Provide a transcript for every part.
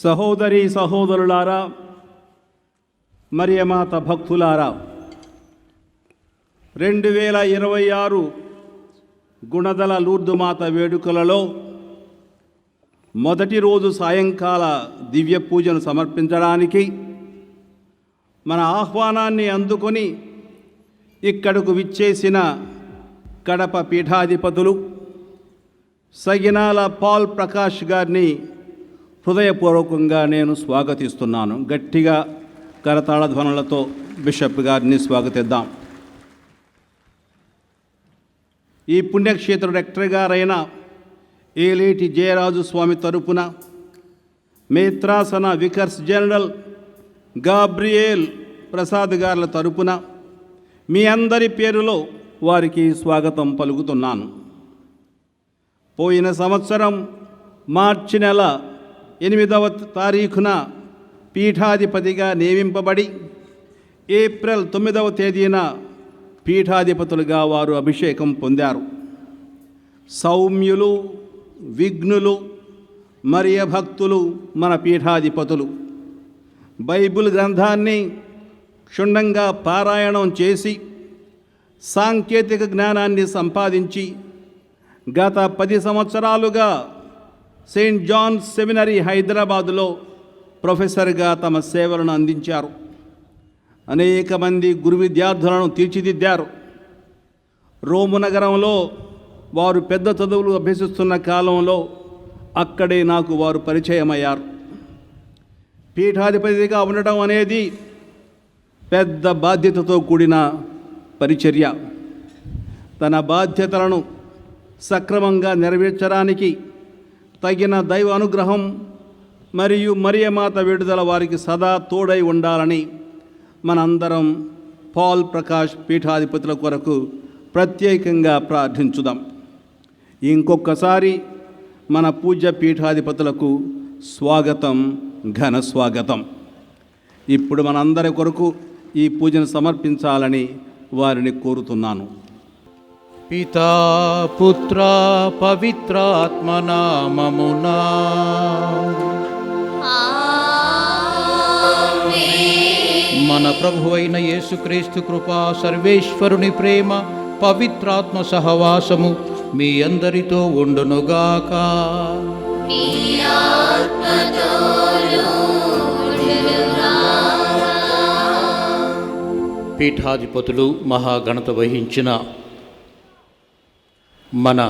సహోదరి సహోదరులారా, మరియమాత భక్తులారా, 2026 గుణదల లూర్దు మాత వేడుకలలో మొదటి రోజు సాయంకాల దివ్య పూజను సమర్పించడానికి మన ఆహ్వానాన్ని అందుకొని ఇక్కడకు విచ్చేసిన కడప పీఠాధిపతులు సగినాల పాల్ ప్రకాష్ గారిని హృదయపూర్వకంగా నేను స్వాగతిస్తున్నాను. గట్టిగా కరతాళ ధ్వనులతో బిషప్ గారిని స్వాగతిద్దాం. ఈ పుణ్యక్షేత్ర డైరెక్టర్ గారైన ఏలేటి జయరాజు స్వామి తరపున మేత్రాసన వికర్స్ జనరల్ గాబ్రియేల్ ప్రసాద్ గారుల తరపున మీ అందరి పేరులో వారికి స్వాగతం పలుకుతున్నాను. పోయిన సంవత్సరం మార్చి నెల 8వ తారీఖున పీఠాధిపతిగా నియమింపబడి ఏప్రిల్ 9వ తేదీన పీఠాధిపతులుగా వారు అభిషేకం పొందారు. సౌమ్యులు, విఘ్నులు, మరియ భక్తులు మన పీఠాధిపతులు. బైబిల్ గ్రంథాన్ని క్షుణ్ణంగా పారాయణం చేసి సాంకేతిక జ్ఞానాన్ని సంపాదించి గత 10 సంవత్సరాలుగా సెయింట్ జాన్స్ సెమినరీ హైదరాబాదులో ప్రొఫెసర్గా తమ సేవలను అందించారు. అనేక మంది గురు విద్యార్థులను తీర్చిదిద్దారు. రోము నగరంలో వారు పెద్ద చదువులు అభ్యసిస్తున్న కాలంలో అక్కడే నాకు వారు పరిచయమయ్యారు. పీఠాధిపతిగా ఉండటం అనేది పెద్ద బాధ్యతతో కూడిన పరిచర్య. తన బాధ్యతలను సక్రమంగా నెరవేర్చడానికి తగిన దైవ అనుగ్రహం మరియు మరియమాత విడుదల వారికి సదా తోడై ఉండాలని మనందరం పాల్ ప్రకాష్ పీఠాధిపతుల కొరకు ప్రత్యేకంగా ప్రార్థించుదాం. ఇంకొకసారి మన పూజ్య పీఠాధిపతులకు స్వాగతం, ఘన స్వాగతం. ఇప్పుడు మనందరి కొరకు ఈ పూజను సమర్పించాలని వారిని కోరుతున్నాను. పితా పుత్ర పవిత్రాత్మ నామమునా మన ప్రభువైన యేసుక్రీస్తు కృపా, సర్వేశ్వరుని ప్రేమ, పవిత్రాత్మ సహవాసము మీ అందరితో ఉండునుగాక. పీఠాధిపతులు మహాఘనత వహించిన మన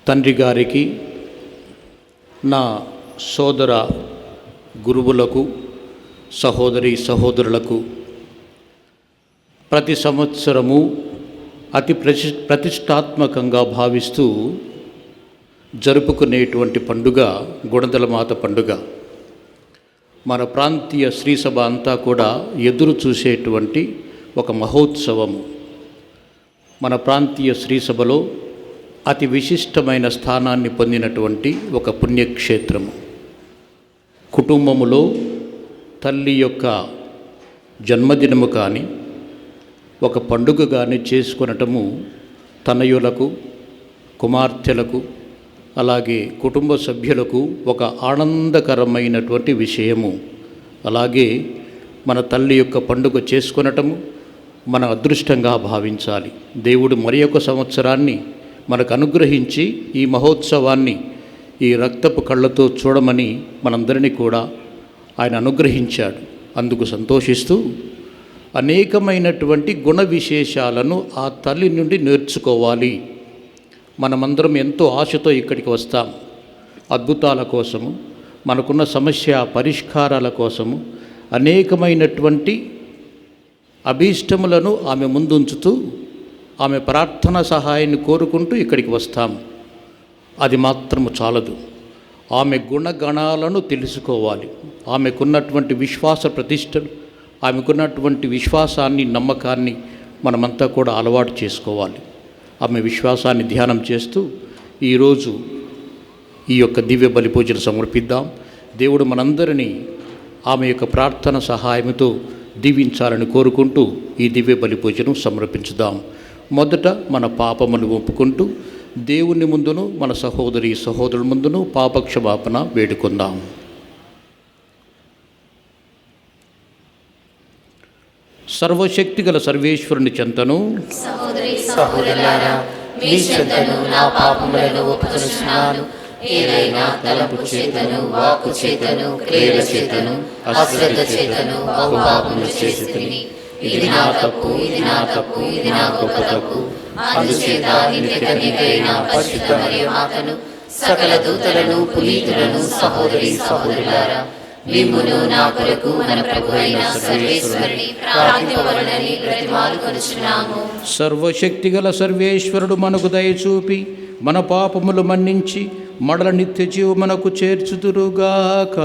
తండ్రి గారికి, నా సోదర గురువులకు, సహోదరి సహోదరులకు ప్రతి సంవత్సరము అతి ప్రతిష్టాత్మకంగా భావిస్తూ జరుపుకునేటువంటి పండుగ గుణదల మాత పండుగ. మన ప్రాంతీయ శ్రీసభ అంతా కూడా ఎదురు చూసేటువంటి ఒక మహోత్సవము. మన ప్రాంతీయ శ్రీసభలో అతి విశిష్టమైన స్థానాన్ని పొందినటువంటి ఒక పుణ్యక్షేత్రము. కుటుంబములో తల్లి యొక్క జన్మదినము కానీ ఒక పండుగ కానీ చేసుకొనటము తనయులకు, కుమార్తెలకు, అలాగే కుటుంబ సభ్యులకు ఒక ఆనందకరమైనటువంటి విషయము. అలాగే మన తల్లి యొక్క పండుగ చేసుకొనటము మన అదృష్టంగా భావించాలి. దేవుడు మరి ఒక సంవత్సరాన్ని మనకు అనుగ్రహించి ఈ మహోత్సవాన్ని ఈ రక్తపు కళ్ళతో చూడమని మనందరినీ కూడా ఆయన అనుగ్రహించాడు. అందుకు సంతోషిస్తూ అనేకమైనటువంటి గుణ విశేషాలను ఆ తల్లి నుండి నేర్చుకోవాలి. మనమందరం ఎంతో ఆశతో ఇక్కడికి వస్తాం. అద్భుతాల కోసము, మనకున్న సమస్య పరిష్కారాల కోసము, అనేకమైనటువంటి అభీష్టములను ఆమె ముందుంచుతూ ఆమె ప్రార్థన సహాయాన్ని కోరుకుంటూ ఇక్కడికి వస్తాం. అది మాత్రము చాలదు. ఆమె గుణగణాలను తెలుసుకోవాలి. ఆమెకున్నటువంటి విశ్వాస ప్రతిష్టలు, ఆమెకున్నటువంటి విశ్వాసాన్ని, నమ్మకాన్ని మనమంతా కూడా అలవాటు చేసుకోవాలి. ఆమె విశ్వాసాన్ని ధ్యానం చేస్తూ ఈరోజు ఈ యొక్క దివ్య బలి పూజను సమర్పిద్దాం. దేవుడు మనందరినీ ఆమె యొక్క ప్రార్థన సహాయంతో దీవించాలని కోరుకుంటూ ఈ దివ్య బలి పూజను సమర్పించుదాం. మొదట మన పాపములు ఒప్పుకుంటూ దేవుని ముందును మన సహోదరుల ముందును పాపక్షమాపణ వేడుకుందాం. సర్వశక్తి గల సర్వేశ్వరుని చెంతను సహోదరులారా, మీ చెంతను నా పాపములను ఒప్పుకొనుచున్నాను. ఏదైనా తలంపు చేతను, వాక్కు చేతను, క్రియల చేతను, అశ్రద్ధ చేతను బహు పాపములు చేసితిని. ఇది నా తప్పు, ఇది నా తప్పు, ఇది నా గొప్ప తప్పు. అందుచేత నిత్య కన్యకైన పరిశుద్ధ మరియ మాతను, సకల దూతలను, పునీతులను, సహోదరులారా, మిమ్మును నా కొరకు మన ప్రభువైన సర్వేశ్వరుని ప్రార్థింపవలెనని బ్రతిమాలుకొనుచున్నాము. సర్వశక్తి గల సర్వేశ్వరుడు మనకు దయచూపి మన పాపములు మన్నించి మడల నిత్య జీవమునకు చేర్చుదురుగాక.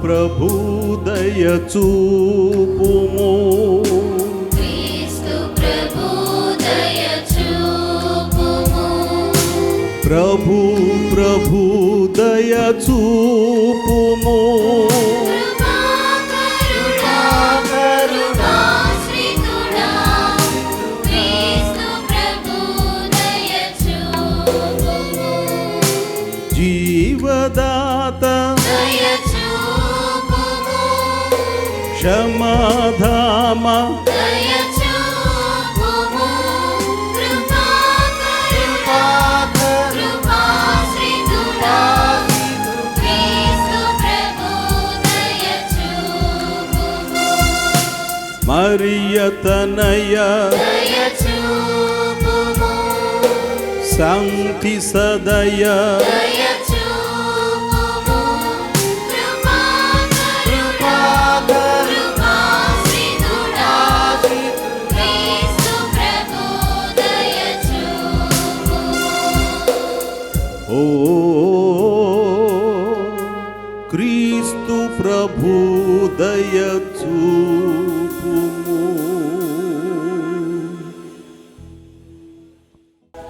ప్రభు దయచూపుము. క్రీస్తు ప్రభు దయచూపుము. ప్రభు దయచూపుము. కరుణాశ్రితుడా, క్రీస్తు ప్రభు దయచూపుము. జీవదాత క్షమాధామ దయచూపుము. కృపాశ్రితుడా, క్రీస్తు ప్రభు దయచూపుము. మరియ తనయ దయచూపుము. శాంతి సదయ దయచూపుము. కృపాశ్రితుడా, క్రీస్తు ప్రభు దయచూపుము. ఓ క్రీస్తు ప్రభు దయచూపుము.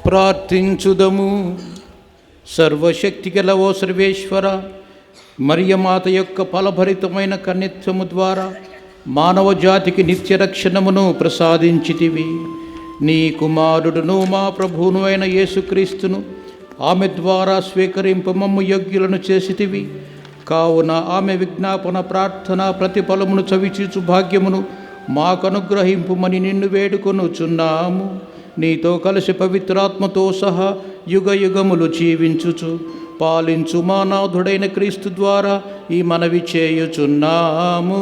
ప్రార్థించుదము. సర్వశక్తి గల ఓ సర్వేశ్వర, మరియమాత యొక్క ఫలభరితమైన కన్యత్వము ద్వారా మానవ జాతికి నిత్య రక్షణమును ప్రసాదించితివి. నీ కుమారుడును మా ప్రభువును అయిన యేసుక్రీస్తును ఆమె ద్వారా స్వీకరింపు మమ్ము యోగ్యులను చేసితివి. కావున ఆమె విజ్ఞాపన ప్రార్థన ప్రతిఫలమును చవిచూచు భాగ్యమును మాకు అనుగ్రహింపుమని నిన్ను వేడుకొనుచున్నాము. నీతో కలిసి పవిత్రాత్మతో సహా యుగ యుగములు జీవించుచు పాలించు మా నాథుడైన క్రీస్తు ద్వారా ఈ మనవి చేయుచున్నాము.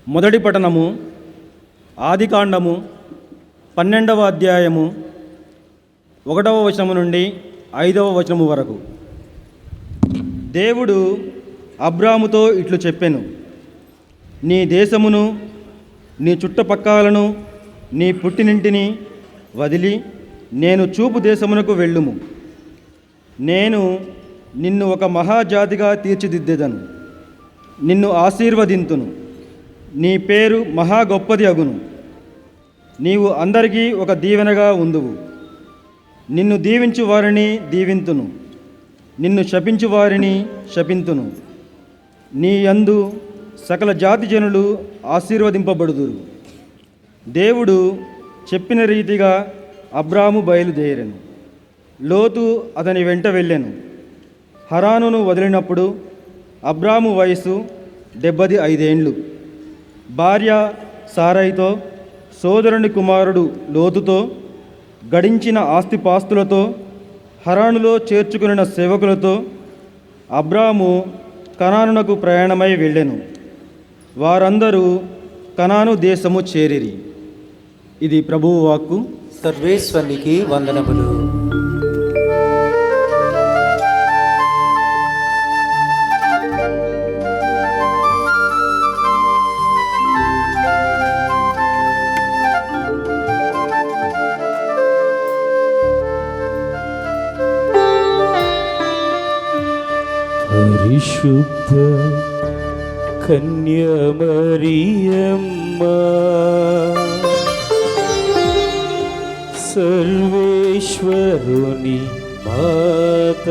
మొదటి పఠనము ఆదికాండము 12వ అధ్యాయము 1వ వచనము నుండి 5వ వచనము వరకు. దేవుడు అబ్రాముతో ఇట్లు చెప్పెను, నీ దేశమును, నీ చుట్టుపక్కలను, నీ పుట్టినింటిని వదిలి నేను చూపు దేశమునకు వెళ్ళుము. నేను నిన్ను ఒక మహాజాతిగా తీర్చిదిద్దెదను. నిన్ను ఆశీర్వదింతును. నీ పేరు మహా గొప్పది అగును. నీవు అందరికీ ఒక దీవెనగా ఉందువు. నిన్ను దీవించు వారిని దీవింతును, నిన్ను శపించు వారిని శపింతును. నీ యందు సకల జాతి జనులు ఆశీర్వదింపబడుదురు. దేవుడు చెప్పిన రీతిగా అబ్రాము బయలుదేరెను. లోతు అతని వెంట వెళ్ళెను. హరానును వదిలినప్పుడు అబ్రాము వయసు 75 ఏండ్లు. భార్య సారైతో, సోదరుని కుమారుడు లోతుతో, గడించిన ఆస్తిపాస్తులతో, హరానులో చేర్చుకున్న సేవకులతో అబ్రాము కనానునకు ప్రయాణమై వెళ్ళెను. వారందరూ కనాను దేశము చేరిరి. ఇది ప్రభువు వాక్కు. సర్వేశ్వరునికి వందనములు. పరిశుద్ధ కన్యమరియమ్మ సర్వేశ్వరుని మాత,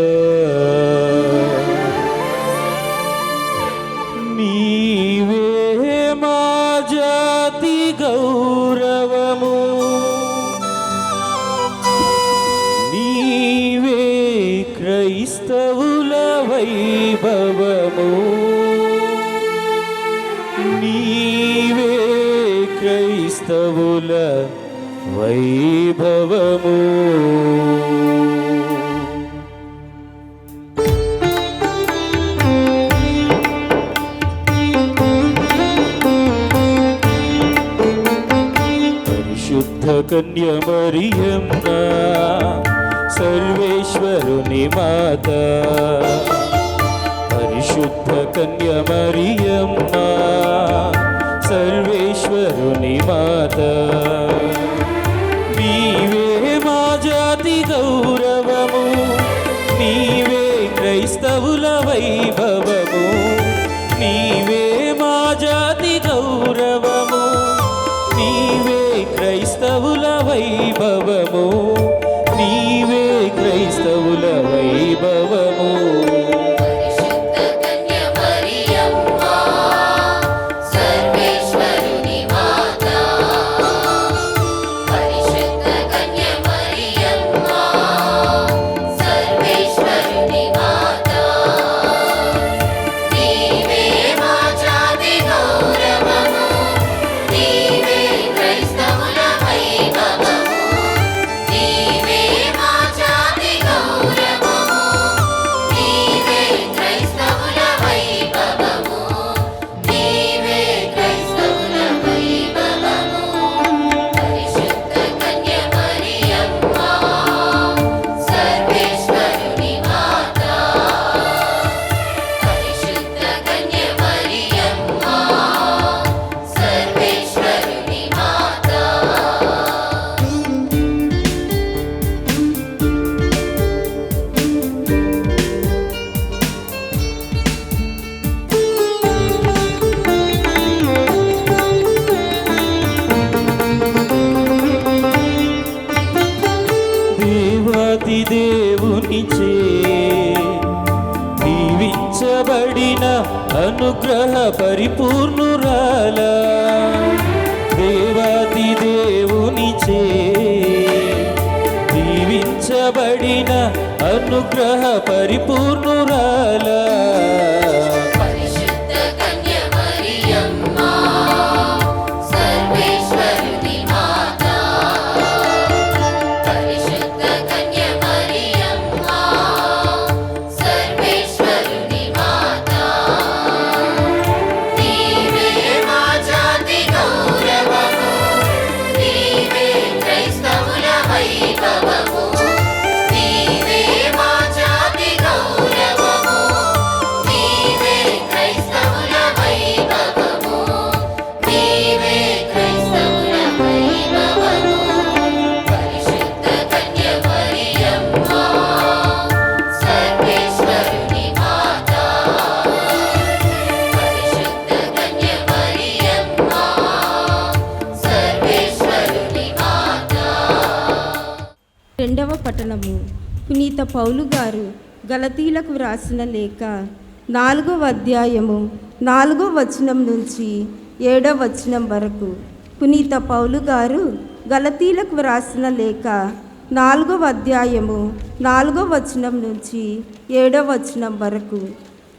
నీవే మా జాతి గౌరవము, నీవే క్రైస్తవుల వైభవము, నీవే క్రైస్తవుల వైభవము. పరిశుద్ధ కన్యమరియమ్మ సర్వేశ్వరుని మాత, పరిశుద్ధ కన్యమరియమ్మ సర్వేశ్వరుని మాత, నీవే మా జాతి గౌరవము, నీవే క్రైస్తవుల వైభవము, నీవే మా జాతి గౌరవము, నీవే క్రైస్తవుల వైభవము, నీవే క్రైస్తవుల వైభవము. దేవునిచే దీవించబడిన అనుగ్రహ పరిపూర్ణురాల, దేవాది దేవునిచే దీవించబడిన అనుగ్రహ పరిపూర్ణురాల, రెండవ పట్టణము. పునీత పౌలు గారు గలతీలకు వ్రాసిన లేఖ 4వ అధ్యాయము 4వ వచనం నుంచి 7వ వచనం వరకు. పునీత పౌలు గారు గలతీలకు వ్రాసిన లేఖ 4వ అధ్యాయము 4వ వచనం నుంచి 7వ వచనం వరకు.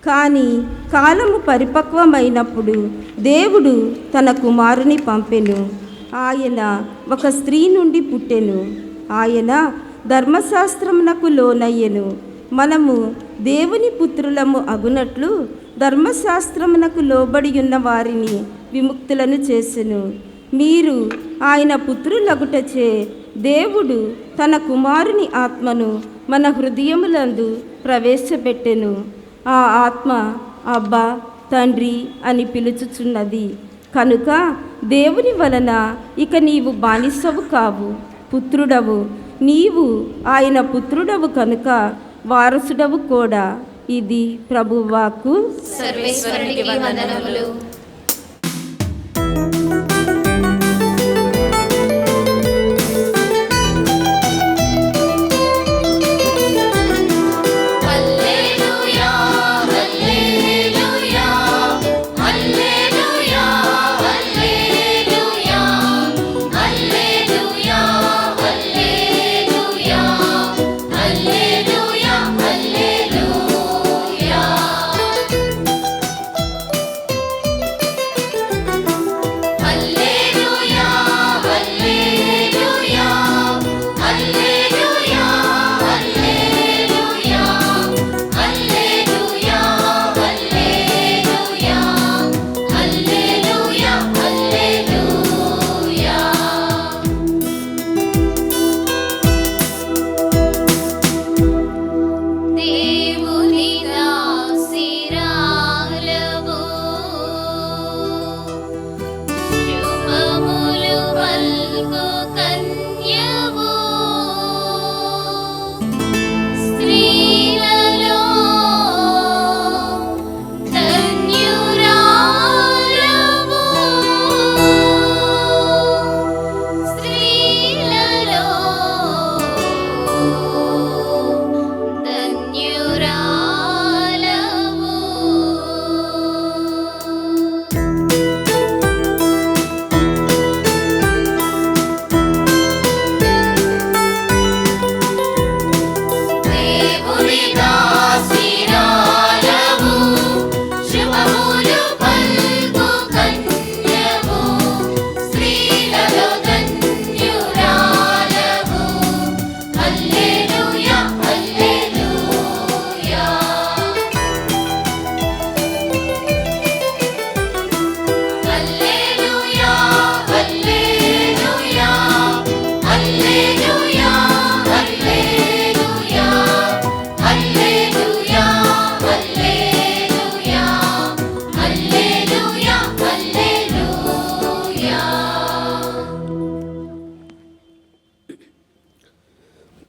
కానీ కాలము పరిపక్వమైనప్పుడు దేవుడు తన కుమారుని పంపెను. ఆయన ఒక స్త్రీ నుండి పుట్టెను. ఆయన ధర్మశాస్త్రమునకు లోనయ్యెను. మనము దేవుని పుత్రులము అగునట్లు ధర్మశాస్త్రమునకు లోబడి ఉన్న వారిని విముక్తులను చేసెను. మీరు ఆయన పుత్రులగుటచే దేవుడు తన కుమారుని ఆత్మను మన హృదయములందు ప్రవేశపెట్టెను. ఆ ఆత్మ అబ్బా తండ్రి అని పిలుచుచున్నది. కనుక దేవుని వలన ఇక నీవు బానిసవు కావు, పుత్రుడవు. నీవు ఆయన పుత్రుడవు కనుక వారసుడవు కూడా. ఇది ప్రభువాక్కు. సర్వేశ్వరునికి వందనములు.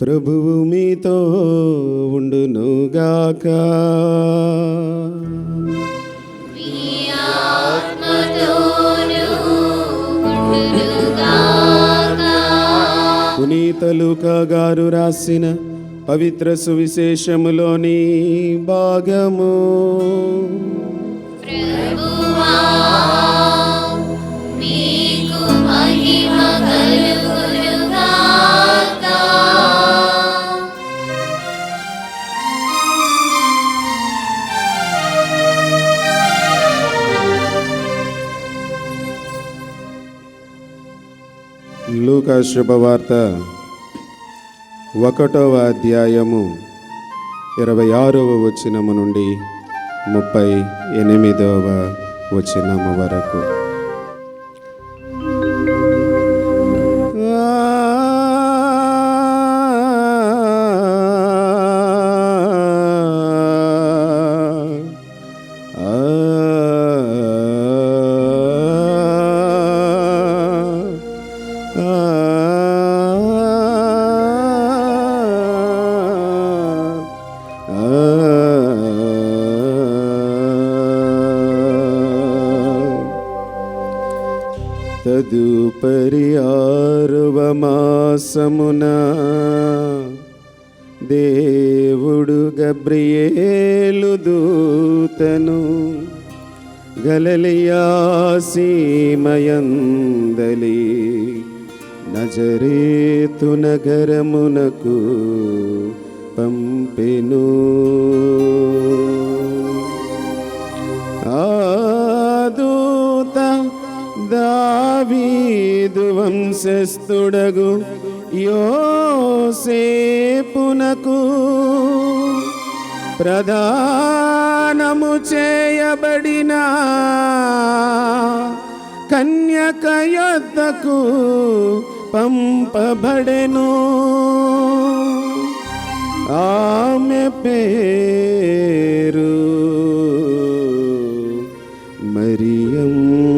ప్రభువు మీతో ఉండునుగాక. పునీత లూకా గారు రాసిన పవిత్ర సువిశేషములోని భాగము. లూకా శుభవార్త 1వ అధ్యాయము 26వ వచనము నుండి 38వ వచనము వరకు. తదుపరి 6వ మాసమున దేవుడు గబ్రియేలు దూతను గలిలయ సీమయందలి నజరేతు నగరమునకు పంపెను. ఆ దూత దావీదు వంశస్థుడగు యోసేపునకు ప్రదానము చేయబడిన కన్యక యొద్దకు పంపబడెను. ఆమె పేరు మరియమ్మ.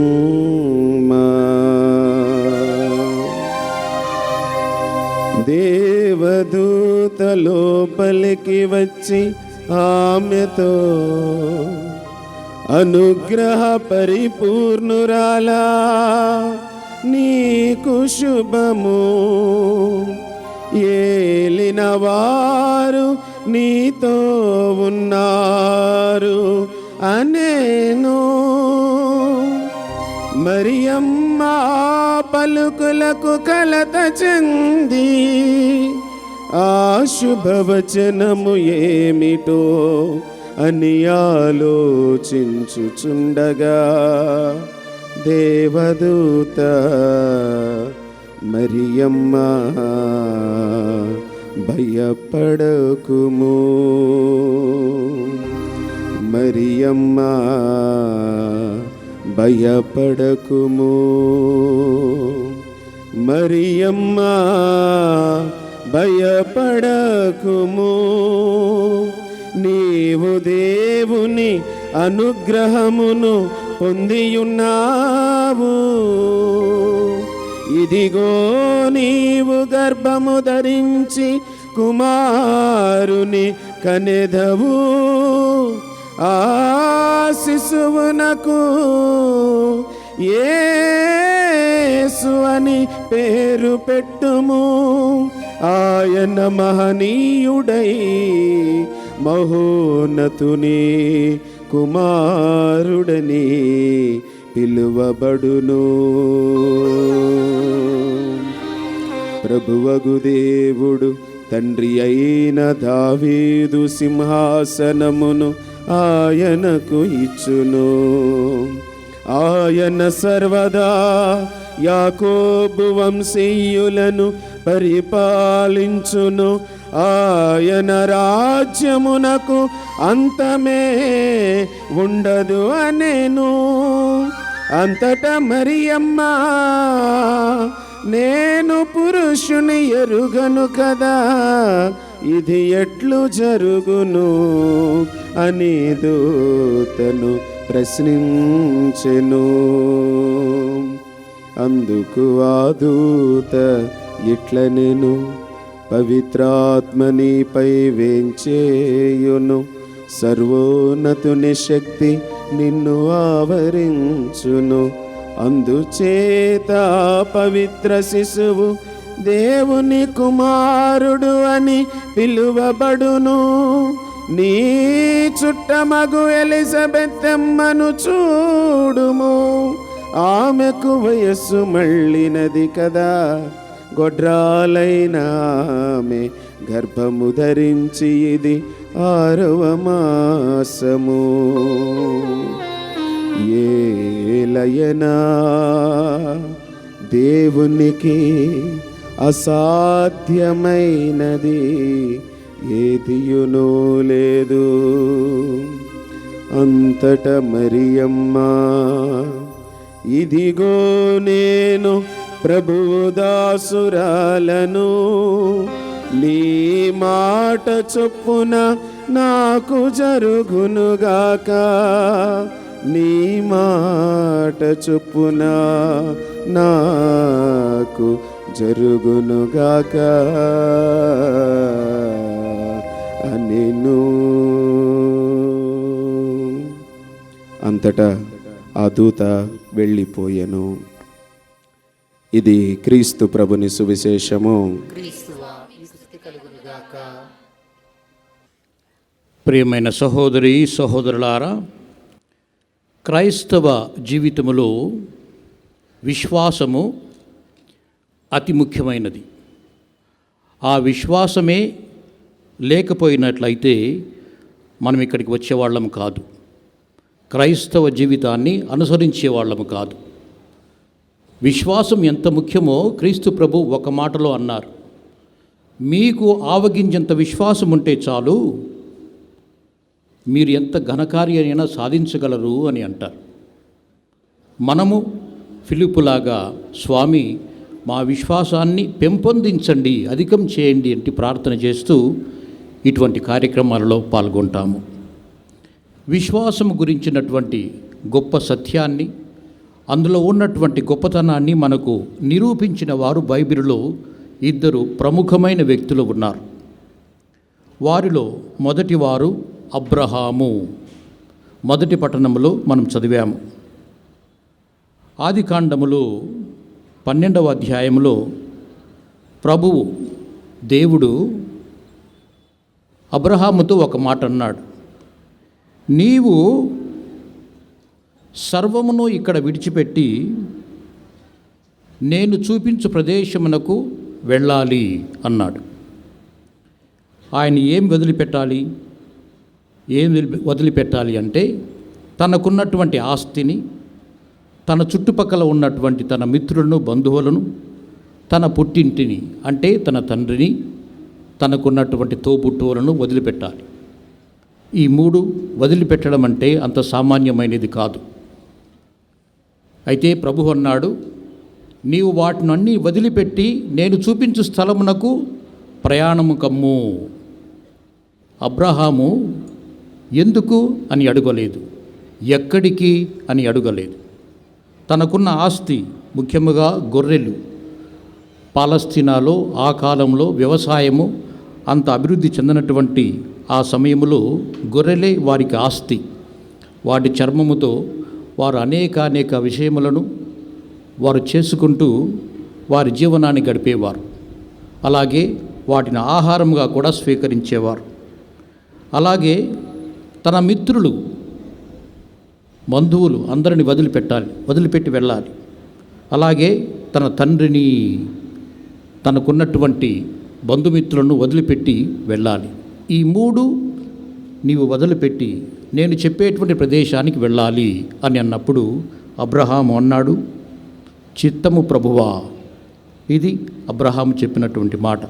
దేవదూత లోపలికి వచ్చి ఆమెతో అనుగ్రహ పరిపూర్ణురాలా నీకు శుభము. ఏలిన వారు నీతో ఉన్నారు అనేను. మరియమ్మ పలుకులకు కలత చెంది ఆ శుభవచనము ఏమిటో అని ఆలోచించుచుండగా దేవదూత మరియమ్మ భయపడకుము, మరియమ్మ భయపడకుము, మరియమ్మ భయపడకుము. నీవు దేవుని అనుగ్రహమును పొందియున్నావు. ఇదిగో నీవు గర్భము ధరించి కుమారుని కనెదవు. ఆ శిశువునకు యేసు అని పేరు పెట్టుము. ఆయన మహనీయుడై మహోన్నతుని కుమారుడని పిలువబడును. ప్రభువగు దేవుడు తండ్రి అయిన దావీదు సింహాసనమును ఆయనకు ఇచ్చును. ఆయన సర్వదా యాకోబు వంశీయులను పరిపాలించును. ఆయన రాజ్యమునకు అంతమే ఉండదు అనేను. అంతటా మరియమ్మ నేను పురుషుని ఎరుగను కదా, ఇది ఎట్లు జరుగును అని దూతను ప్రశ్నించెను. అందుకు ఆ దూత ఇట్లనెను, పవిత్రాత్మ నీపై వేంచేయును, సర్వోన్నతుని శక్తి నిన్ను ఆవరించును. అందుచేత పవిత్ర శిశువు దేవుని కుమారుడు అని పిలువబడును. నీ చుట్టమగు ఎలిజబెత్తమ్మను చూడుము, ఆమెకు వయస్సు మళ్ళినది కదా. గొడ్రాలైన ఆమె గర్భము ధరించి ఇది 6వ మాసము. ఏలయనా దేవునికి అసాధ్యమైనది ఏదియునూ లేదు. అంతట మరియమ్మ ఇదిగో నేను ప్రభువు దాసురాలను, నీ మాట చొప్పున నాకు జరుగునుగాక, నీ మాట చొప్పున నాకు జరుగునుగాక అనెను. అంతటా ఆ దూత వెళ్ళిపోయెను. ఇది క్రీస్తు ప్రభుని సువిశేషము. క్రీస్తువా నీకు స్తుతి కలుగునుగాక. ప్రియమైన సహోదరి సహోదరులారా, క్రైస్తవ జీవితములో విశ్వాసము అతి ముఖ్యమైనది. ఆ విశ్వాసమే లేకపోయినట్లయితే మనం ఇక్కడికి వచ్చేవాళ్ళము కాదు, క్రైస్తవ జీవితాన్ని అనుసరించేవాళ్ళము కాదు. విశ్వాసం ఎంత ముఖ్యమో క్రీస్తు ప్రభు ఒక మాటలో అన్నారు, మీకు ఆవగింజంత విశ్వాసం ఉంటే చాలు, మీరు ఎంత ఘనకార్యమైనా సాధించగలరు అని అంటారు. మనము ఫిలిప్పులాగా స్వామి మా విశ్వాసాన్ని పెంపొందించండి, అధికం చేయండి అంటే ప్రార్థన చేస్తూ ఇటువంటి కార్యక్రమాలలో పాల్గొంటాము. విశ్వాసము గురించినటువంటి గొప్ప సత్యాన్ని, అందులో ఉన్నటువంటి గొప్పతనాన్ని మనకు నిరూపించిన వారు బైబిలులో 2 ప్రముఖమైన వ్యక్తులు ఉన్నారు. వారిలో మొదటివారు అబ్రహాము మొదటి పట్టణంలో మనం చదివాము. ఆదికాండములో 12వ అధ్యాయంలో ప్రభువు దేవుడు అబ్రహాముతో ఒక మాట అన్నాడు, నీవు సర్వమును ఇక్కడ విడిచిపెట్టి నేను చూపించు ప్రదేశమునకు వెళ్ళాలి అన్నాడు. ఆయన ఏం వదిలిపెట్టాలి? వదిలిపెట్టాలి అంటే తనకున్నటువంటి ఆస్తిని, తన చుట్టుపక్కల ఉన్నటువంటి తన మిత్రులను, బంధువులను, తన పుట్టింటిని అంటే తన తండ్రిని, తనకున్నటువంటి తోబుట్టువులను వదిలిపెట్టాలి. ఈ 3 వదిలిపెట్టడం అంటే అంత సామాన్యమైనది కాదు. అయితే ప్రభువు అన్నాడు, నీవు వాటినన్నీ వదిలిపెట్టి నేను చూపించు స్థలమునకు ప్రయాణము కమ్ము. అబ్రహాము ఎందుకు అని అడగలేదు, ఎక్కడికి అని అడగలేదు. తనకున్న ఆస్తి ముఖ్యముగా గొర్రెలు. పాలస్తీనాలో ఆ కాలంలో వ్యవసాయము అంత అభివృద్ధి చెందినటువంటి ఆ సమయంలో గొర్రెలే వారికి ఆస్తి. వాటి చర్మముతో వారు అనేక విషయములను వారు చేసుకుంటూ వారి జీవనాన్ని గడిపేవారు. అలాగే వాటిని ఆహారంగా కూడా స్వీకరించేవారు. అలాగే తన మిత్రులు, బంధువులు అందరిని వదిలిపెట్టి వెళ్ళాలి. అలాగే తన తండ్రిని, తనకున్నటువంటి బంధుమిత్రులను వదిలిపెట్టి వెళ్ళాలి. ఈ 3 నీవు వదిలిపెట్టి నేను చెప్పేటువంటి ప్రదేశానికి వెళ్ళాలి అని అన్నప్పుడు అబ్రహాము అన్నాడు, చిత్తము ప్రభువా. ఇది అబ్రహాము చెప్పినటువంటి మాట.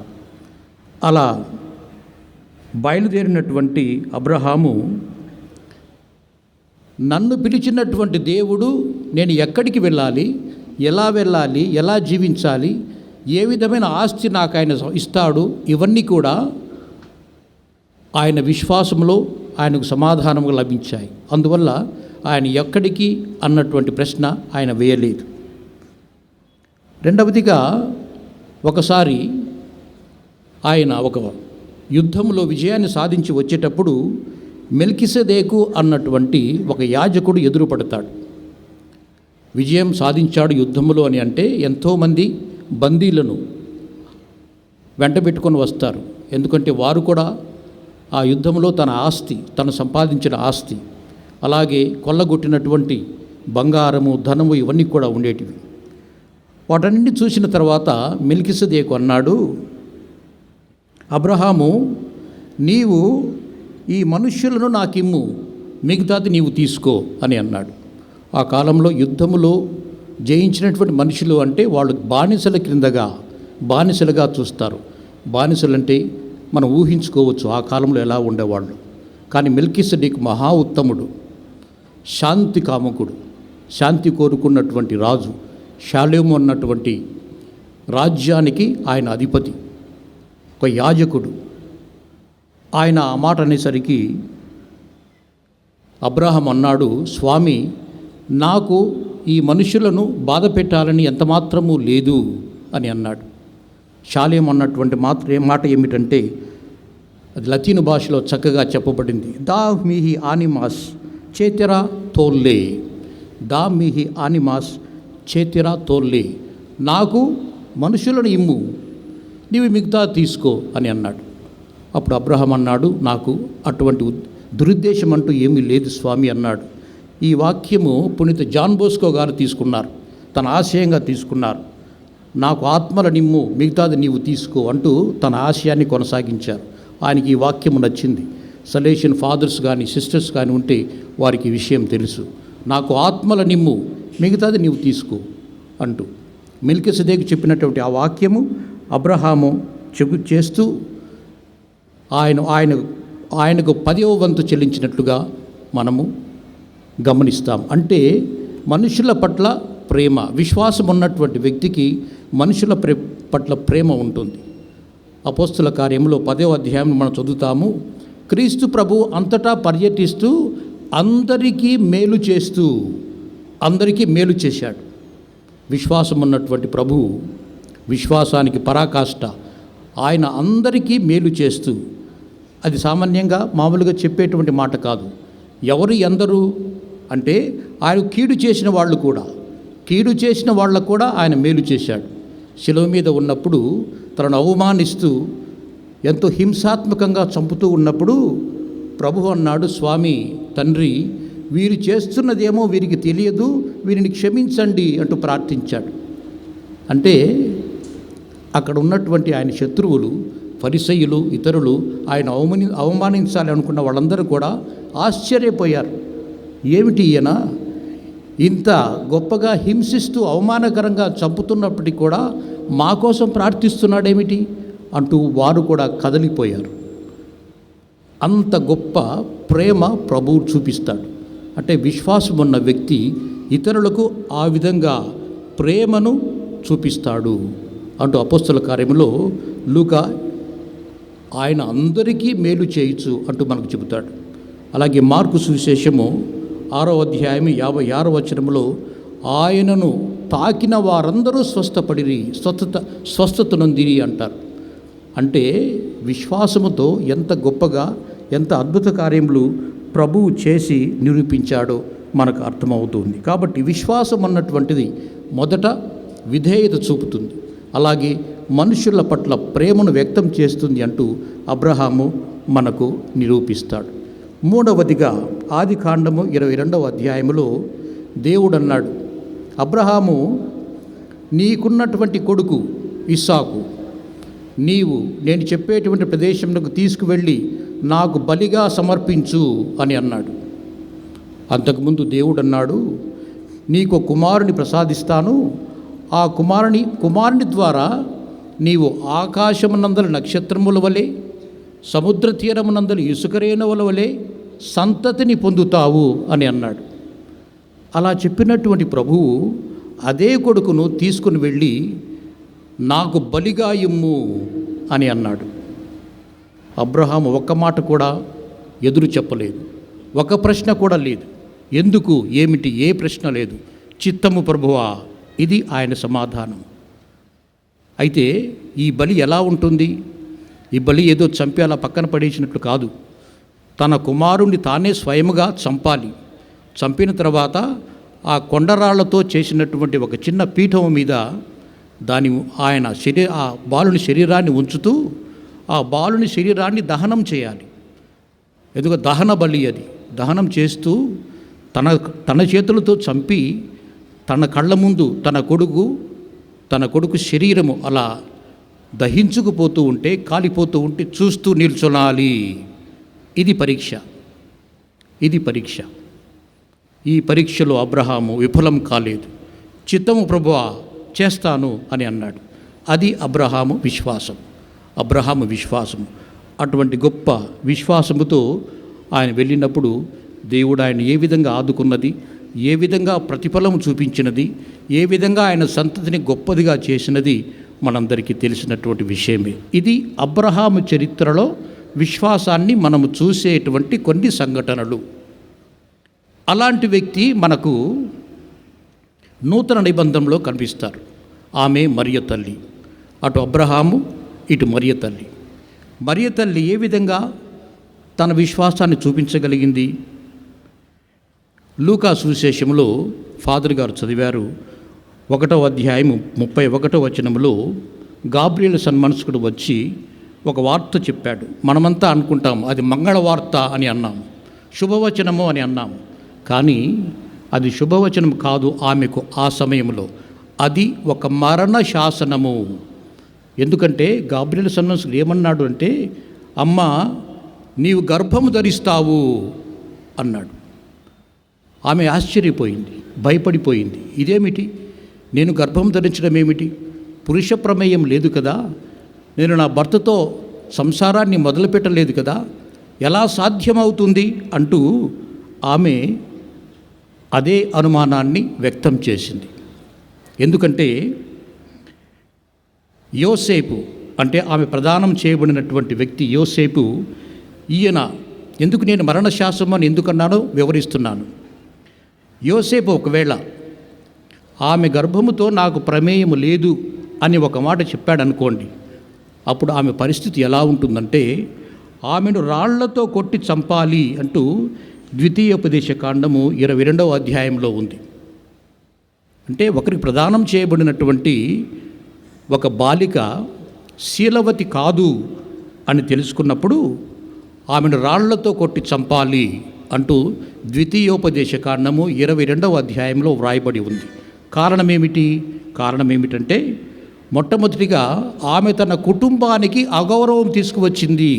అలా బయలుదేరినటువంటి అబ్రహాము, నన్ను పిలిచినటువంటి దేవుడు నేను ఎక్కడికి వెళ్ళాలి, ఎలా జీవించాలి, ఏ విధమైన ఆస్తి నాకు ఆయన ఇస్తాడు, ఇవన్నీ కూడా ఆయన విశ్వాసంలో ఆయనకు సమాధానముగా లభించాయి. అందువల్ల ఆయన ఎక్కడికి అన్నటువంటి ప్రశ్న ఆయన వేయలేదు. రెండవదిగా, ఒకసారి ఆయన ఒక యుద్ధంలో విజయాన్ని సాధించి వచ్చేటప్పుడు మెల్కిసెదెకు అన్నటువంటి ఒక యాజకుడు ఎదురుపడతాడు. విజయం సాధించాడు యుద్ధంలో అని అంటే ఎంతోమంది బందీలను వెంటబెట్టుకొని వస్తారు. ఎందుకంటే వారు కూడా ఆ యుద్ధంలో తన ఆస్తి, తను సంపాదించిన ఆస్తి, అలాగే కొల్లగొట్టినటువంటి బంగారము, ధనము ఇవన్నీ కూడా ఉండేటివి. వాటన్నింటినీ చూసిన తర్వాత మెల్కిసెదెకు అన్నాడు, అబ్రహాము, నీవు ఈ మనుష్యులను నాకిమ్ము, మిగతాది నీవు తీసుకో అని అన్నాడు. ఆ కాలంలో యుద్ధములో జయించినటువంటి మనుషులు అంటే వాళ్ళు బానిసలుగా చూస్తారు. బానిసలంటే మనం ఊహించుకోవచ్చు ఆ కాలంలో ఎలా ఉండేవాళ్ళు. కానీ మెల్కిసెదెకు మహా ఉత్తముడు, శాంతి కాముకుడు, శాంతి కోరుకున్నటువంటి రాజు. షాలేము అన్నటువంటి రాజ్యానికి ఆయన అధిపతి, ఒక యాజకుడు. ఆయన ఆ మాట అనేసరికి అబ్రహాం అన్నాడు, స్వామి, నాకు ఈ మనుషులను బాధ పెట్టాలని ఎంతమాత్రమూ లేదు అని అన్నాడు. షాలేము అన్నటువంటి మాట ఏమిటంటే, అది లతీను భాషలో చక్కగా చెప్పబడింది, దా మిహి ఆనిమాస్ చేతిరా తోల్లే, దా మిహి ఆనిమాస్ చేతిరా తోల్లే, నాకు మనుషులను ఇమ్ము, నీవు మిగతా తీసుకో అని అన్నాడు. అప్పుడు అబ్రహాం అన్నాడు, నాకు అటువంటి దురుద్దేశం అంటూ ఏమీ లేదు స్వామి అన్నాడు. ఈ వాక్యము పునీత జాన్ బోస్కో గారు తీసుకున్నారు, తన ఆశయంగా తీసుకున్నారు. నాకు ఆత్మల నిమ్ము, మిగతాది నీవు తీసుకో అంటూ తన ఆశయాన్ని కొనసాగించారు. ఆయనకి ఈ వాక్యము నచ్చింది. సలేషన్ ఫాదర్స్ కానీ సిస్టర్స్ కానీ ఉంటే వారికి ఈ విషయం తెలుసు. నాకు ఆత్మల నిమ్ము, మిగతాది నీవు తీసుకో అంటూ మెల్కిసెదెకు చెప్పినటువంటి ఆ వాక్యము అబ్రహాము చేస్తూ ఆయనకు 10వ వంతు చెల్లించినట్లుగా మనము గమనిస్తాం. అంటే మనుషుల పట్ల ప్రేమ, విశ్వాసం ఉన్నటువంటి వ్యక్తికి మనుషుల పట్ల ప్రేమ ఉంటుంది. అపోస్తుల కార్యములో 10వ అధ్యాయం మనం చదువుతాము. క్రీస్తు ప్రభు అంతటా పర్యటిస్తూ అందరికీ మేలు చేశాడు. విశ్వాసం ఉన్నటువంటి ప్రభువు, విశ్వాసానికి పరాకాష్ట, ఆయన అందరికీ మేలు చేస్తూ అది సామాన్యంగా మామూలుగా చెప్పేటువంటి మాట కాదు. ఎవరు ఎందరు అంటే ఆయన కీడు చేసిన వాళ్ళు కూడా, కీడు చేసిన వాళ్ళకు కూడా ఆయన మేలు చేశాడు. శిలువ మీద ఉన్నప్పుడు తనను అవమానిస్తూ ఎంతో హింసాత్మకంగా చంపుతూ ఉన్నప్పుడు ప్రభువు అన్నాడు, స్వామి, తండ్రి, వీరు చేస్తున్నదేమో వీరికి తెలియదు, వీరిని క్షమించండి అంటూ ప్రార్థించాడు. అంటే అక్కడ ఉన్నటువంటి ఆయన శత్రువులు, ఫరిసయ్యులు, ఇతరులు ఆయన అవమానించాలి అనుకున్న వాళ్ళందరూ కూడా ఆశ్చర్యపోయారు. ఏమిటి ఈయన ఇంత గొప్పగా హింసిస్తూ అవమానకరంగా చంపుతున్నప్పటికీ కూడా మా కోసం ప్రార్థిస్తున్నాడేమిటి అంటూ వారు కూడా కదిలిపోయారు. అంత గొప్ప ప్రేమ ప్రభువు చూపిస్తాడు. అంటే విశ్వాసం ఉన్న వ్యక్తి ఇతరులకు ఆ విధంగా ప్రేమను చూపిస్తాడు అంటూ అపోస్తల కార్యములో లూకా ఆయన అందరికీ మేలు చేయొచ్చు అంటూ మనకు చెబుతాడు. అలాగే మార్కు సువిశేషము 6వ అధ్యాయం 56వ వచనములో ఆయనను తాకిన వారందరూ స్వస్థపడిరి, స్వస్థత నొందిరి అంటారు. అంటే విశ్వాసముతో ఎంత గొప్పగా, ఎంత అద్భుత కార్యములు ప్రభువు చేసి నిరూపించాడో మనకు అర్థమవుతుంది. కాబట్టి విశ్వాసం అన్నటువంటిది మొదట విధేయత చూపుతుంది, అలాగే మనుషుల పట్ల ప్రేమను వ్యక్తం చేస్తుంది అంటూ అబ్రహాము మనకు నిరూపిస్తాడు. మూడవదిగా ఆదికాండము 22వ అధ్యాయములో దేవుడు అన్నాడు, అబ్రహాము, నీకున్నటువంటి కొడుకు ఇస్సాకు నీవు నేను చెప్పేటువంటి ప్రదేశంలోకి తీసుకువెళ్ళి నాకు బలిగా సమర్పించు అని అన్నాడు. అంతకుముందు దేవుడు అన్నాడు, నీకు కుమారుని ప్రసాదిస్తాను, ఆ కుమారుని ద్వారా నీవు ఆకాశమునందలి నక్షత్రముల వలె, సముద్ర తీరమునందలి ఇసుకరేణువుల వలె సంతతిని పొందుతావు అని అన్నాడు. అలా చెప్పినటువంటి ప్రభువు అదే కొడుకును తీసుకుని వెళ్ళి నాకు బలిగా ఇమ్ము అని అన్నాడు. అబ్రహాము ఒక్క మాట కూడా ఎదురు చెప్పలేదు, ఒక ప్రశ్న కూడా లేదు. ఎందుకు, ఏమిటి, ఏ ప్రశ్న లేదు. చిత్తము ప్రభువా, ఇది ఆయన సమాధానం. అయితే ఈ బలి ఎలా ఉంటుంది? ఈ బలి ఏదో చంపి అలా పక్కన పడేసినట్లు కాదు. తన కుమారుణ్ణి తానే స్వయముగా చంపాలి. చంపిన తర్వాత ఆ కొండరాళ్లతో చేసినటువంటి ఒక చిన్న పీఠం మీద ఆ బాలుని శరీరాన్ని ఉంచుతూ ఆ బాలుని శరీరాన్ని దహనం చేయాలి. ఎందుకు దహన బలి అది. దహనం చేస్తూ తన చేతులతో చంపి తన కళ్ళ ముందు తన కొడుకు శరీరము అలా దహించుకుపోతూ ఉంటే, కాలిపోతూ ఉంటే చూస్తూ నిల్చొనాలి. ఇది పరీక్ష. ఈ పరీక్షలో అబ్రహాము విఫలం కాలేదు. చిత్తము ప్రభువా, చేస్తాను అని అన్నాడు. అది అబ్రహాము విశ్వాసం. అటువంటి గొప్ప విశ్వాసముతో ఆయన వెళ్ళినప్పుడు దేవుడు ఆయన ఏ విధంగా ఆదుకున్నది, ఏ విధంగా ప్రతిఫలం చూపించినది, ఏ విధంగా ఆయన సంతతిని గొప్పదిగా చేసినది మనందరికీ తెలిసినటువంటి విషయమే. ఇది అబ్రహాము చరిత్రలో విశ్వాసాన్ని మనము చూసేటువంటి కొన్ని సంఘటనలు. అలాంటి వ్యక్తి మనకు నూతన నిబంధనలో కనిపిస్తారు. ఆమె మరియ తల్లి. అటు అబ్రహాము, ఇటు మరియ తల్లి. మరియ తల్లి ఏ విధంగా తన విశ్వాసాన్ని చూపించగలిగింది? లూకా సువిశేషంలో ఫాదర్ గారు చదివారు. 1వ అధ్యాయం 31వ వచనంలో గాబ్రియల్ సన్మనస్కుడు వచ్చి ఒక వార్త చెప్పాడు. మనమంతా అనుకుంటాం అది మంగళవార్త అని అన్నాము, శుభవచనము అని అన్నాము. కానీ అది శుభవచనం కాదు. ఆమెకు ఆ సమయంలో అది ఒక మరణ శాసనము. ఎందుకంటే గాబ్రియల్ సన్మనస్కుడు ఏమన్నాడు అంటే, అమ్మ, నీవు గర్భము ధరిస్తావు అన్నాడు. ఆమె ఆశ్చర్యపోయింది, భయపడిపోయింది. ఇదేమిటి, నేను గర్భం ధరించడం ఏమిటి? పురుష ప్రమేయం లేదు కదా, నేను నా భర్తతో సంసారాన్ని మొదలుపెట్టలేదు కదా, ఎలా సాధ్యమవుతుంది అంటూ ఆమె అదే అనుమానాన్ని వ్యక్తం చేసింది. ఎందుకంటే యోసేపు అంటే ఆమె ప్రదానం చేయబడినటువంటి వ్యక్తి యోసేపు, ఈయన ఎందుకు నేను మరణశాసనం అని ఎందుకన్నానో వివరిస్తున్నాను. యోసేపు ఒకవేళ ఆమె గర్భముతో నాకు ప్రమేయము లేదు అని ఒక మాట చెప్పాడనుకోండి, అప్పుడు ఆమె పరిస్థితి ఎలా ఉంటుందంటే, ఆమెను రాళ్లతో కొట్టి చంపాలి అంటూ ద్వితీయోపదేశ కాండము 22వ అధ్యాయంలో ఉంది. అంటే ఒకరికి ప్రదానం చేయబడినటువంటి ఒక బాలిక శీలవతి కాదు అని తెలుసుకున్నప్పుడు ఆమెను రాళ్లతో కొట్టి చంపాలి అంటూ ద్వితీయోపదేశ కాండము 22వ అధ్యాయంలో వ్రాయబడి ఉంది. కారణం ఏమిటంటే మొట్టమొదటిగా ఆమె తన కుటుంబానికి అగౌరవం తీసుకువచ్చింది,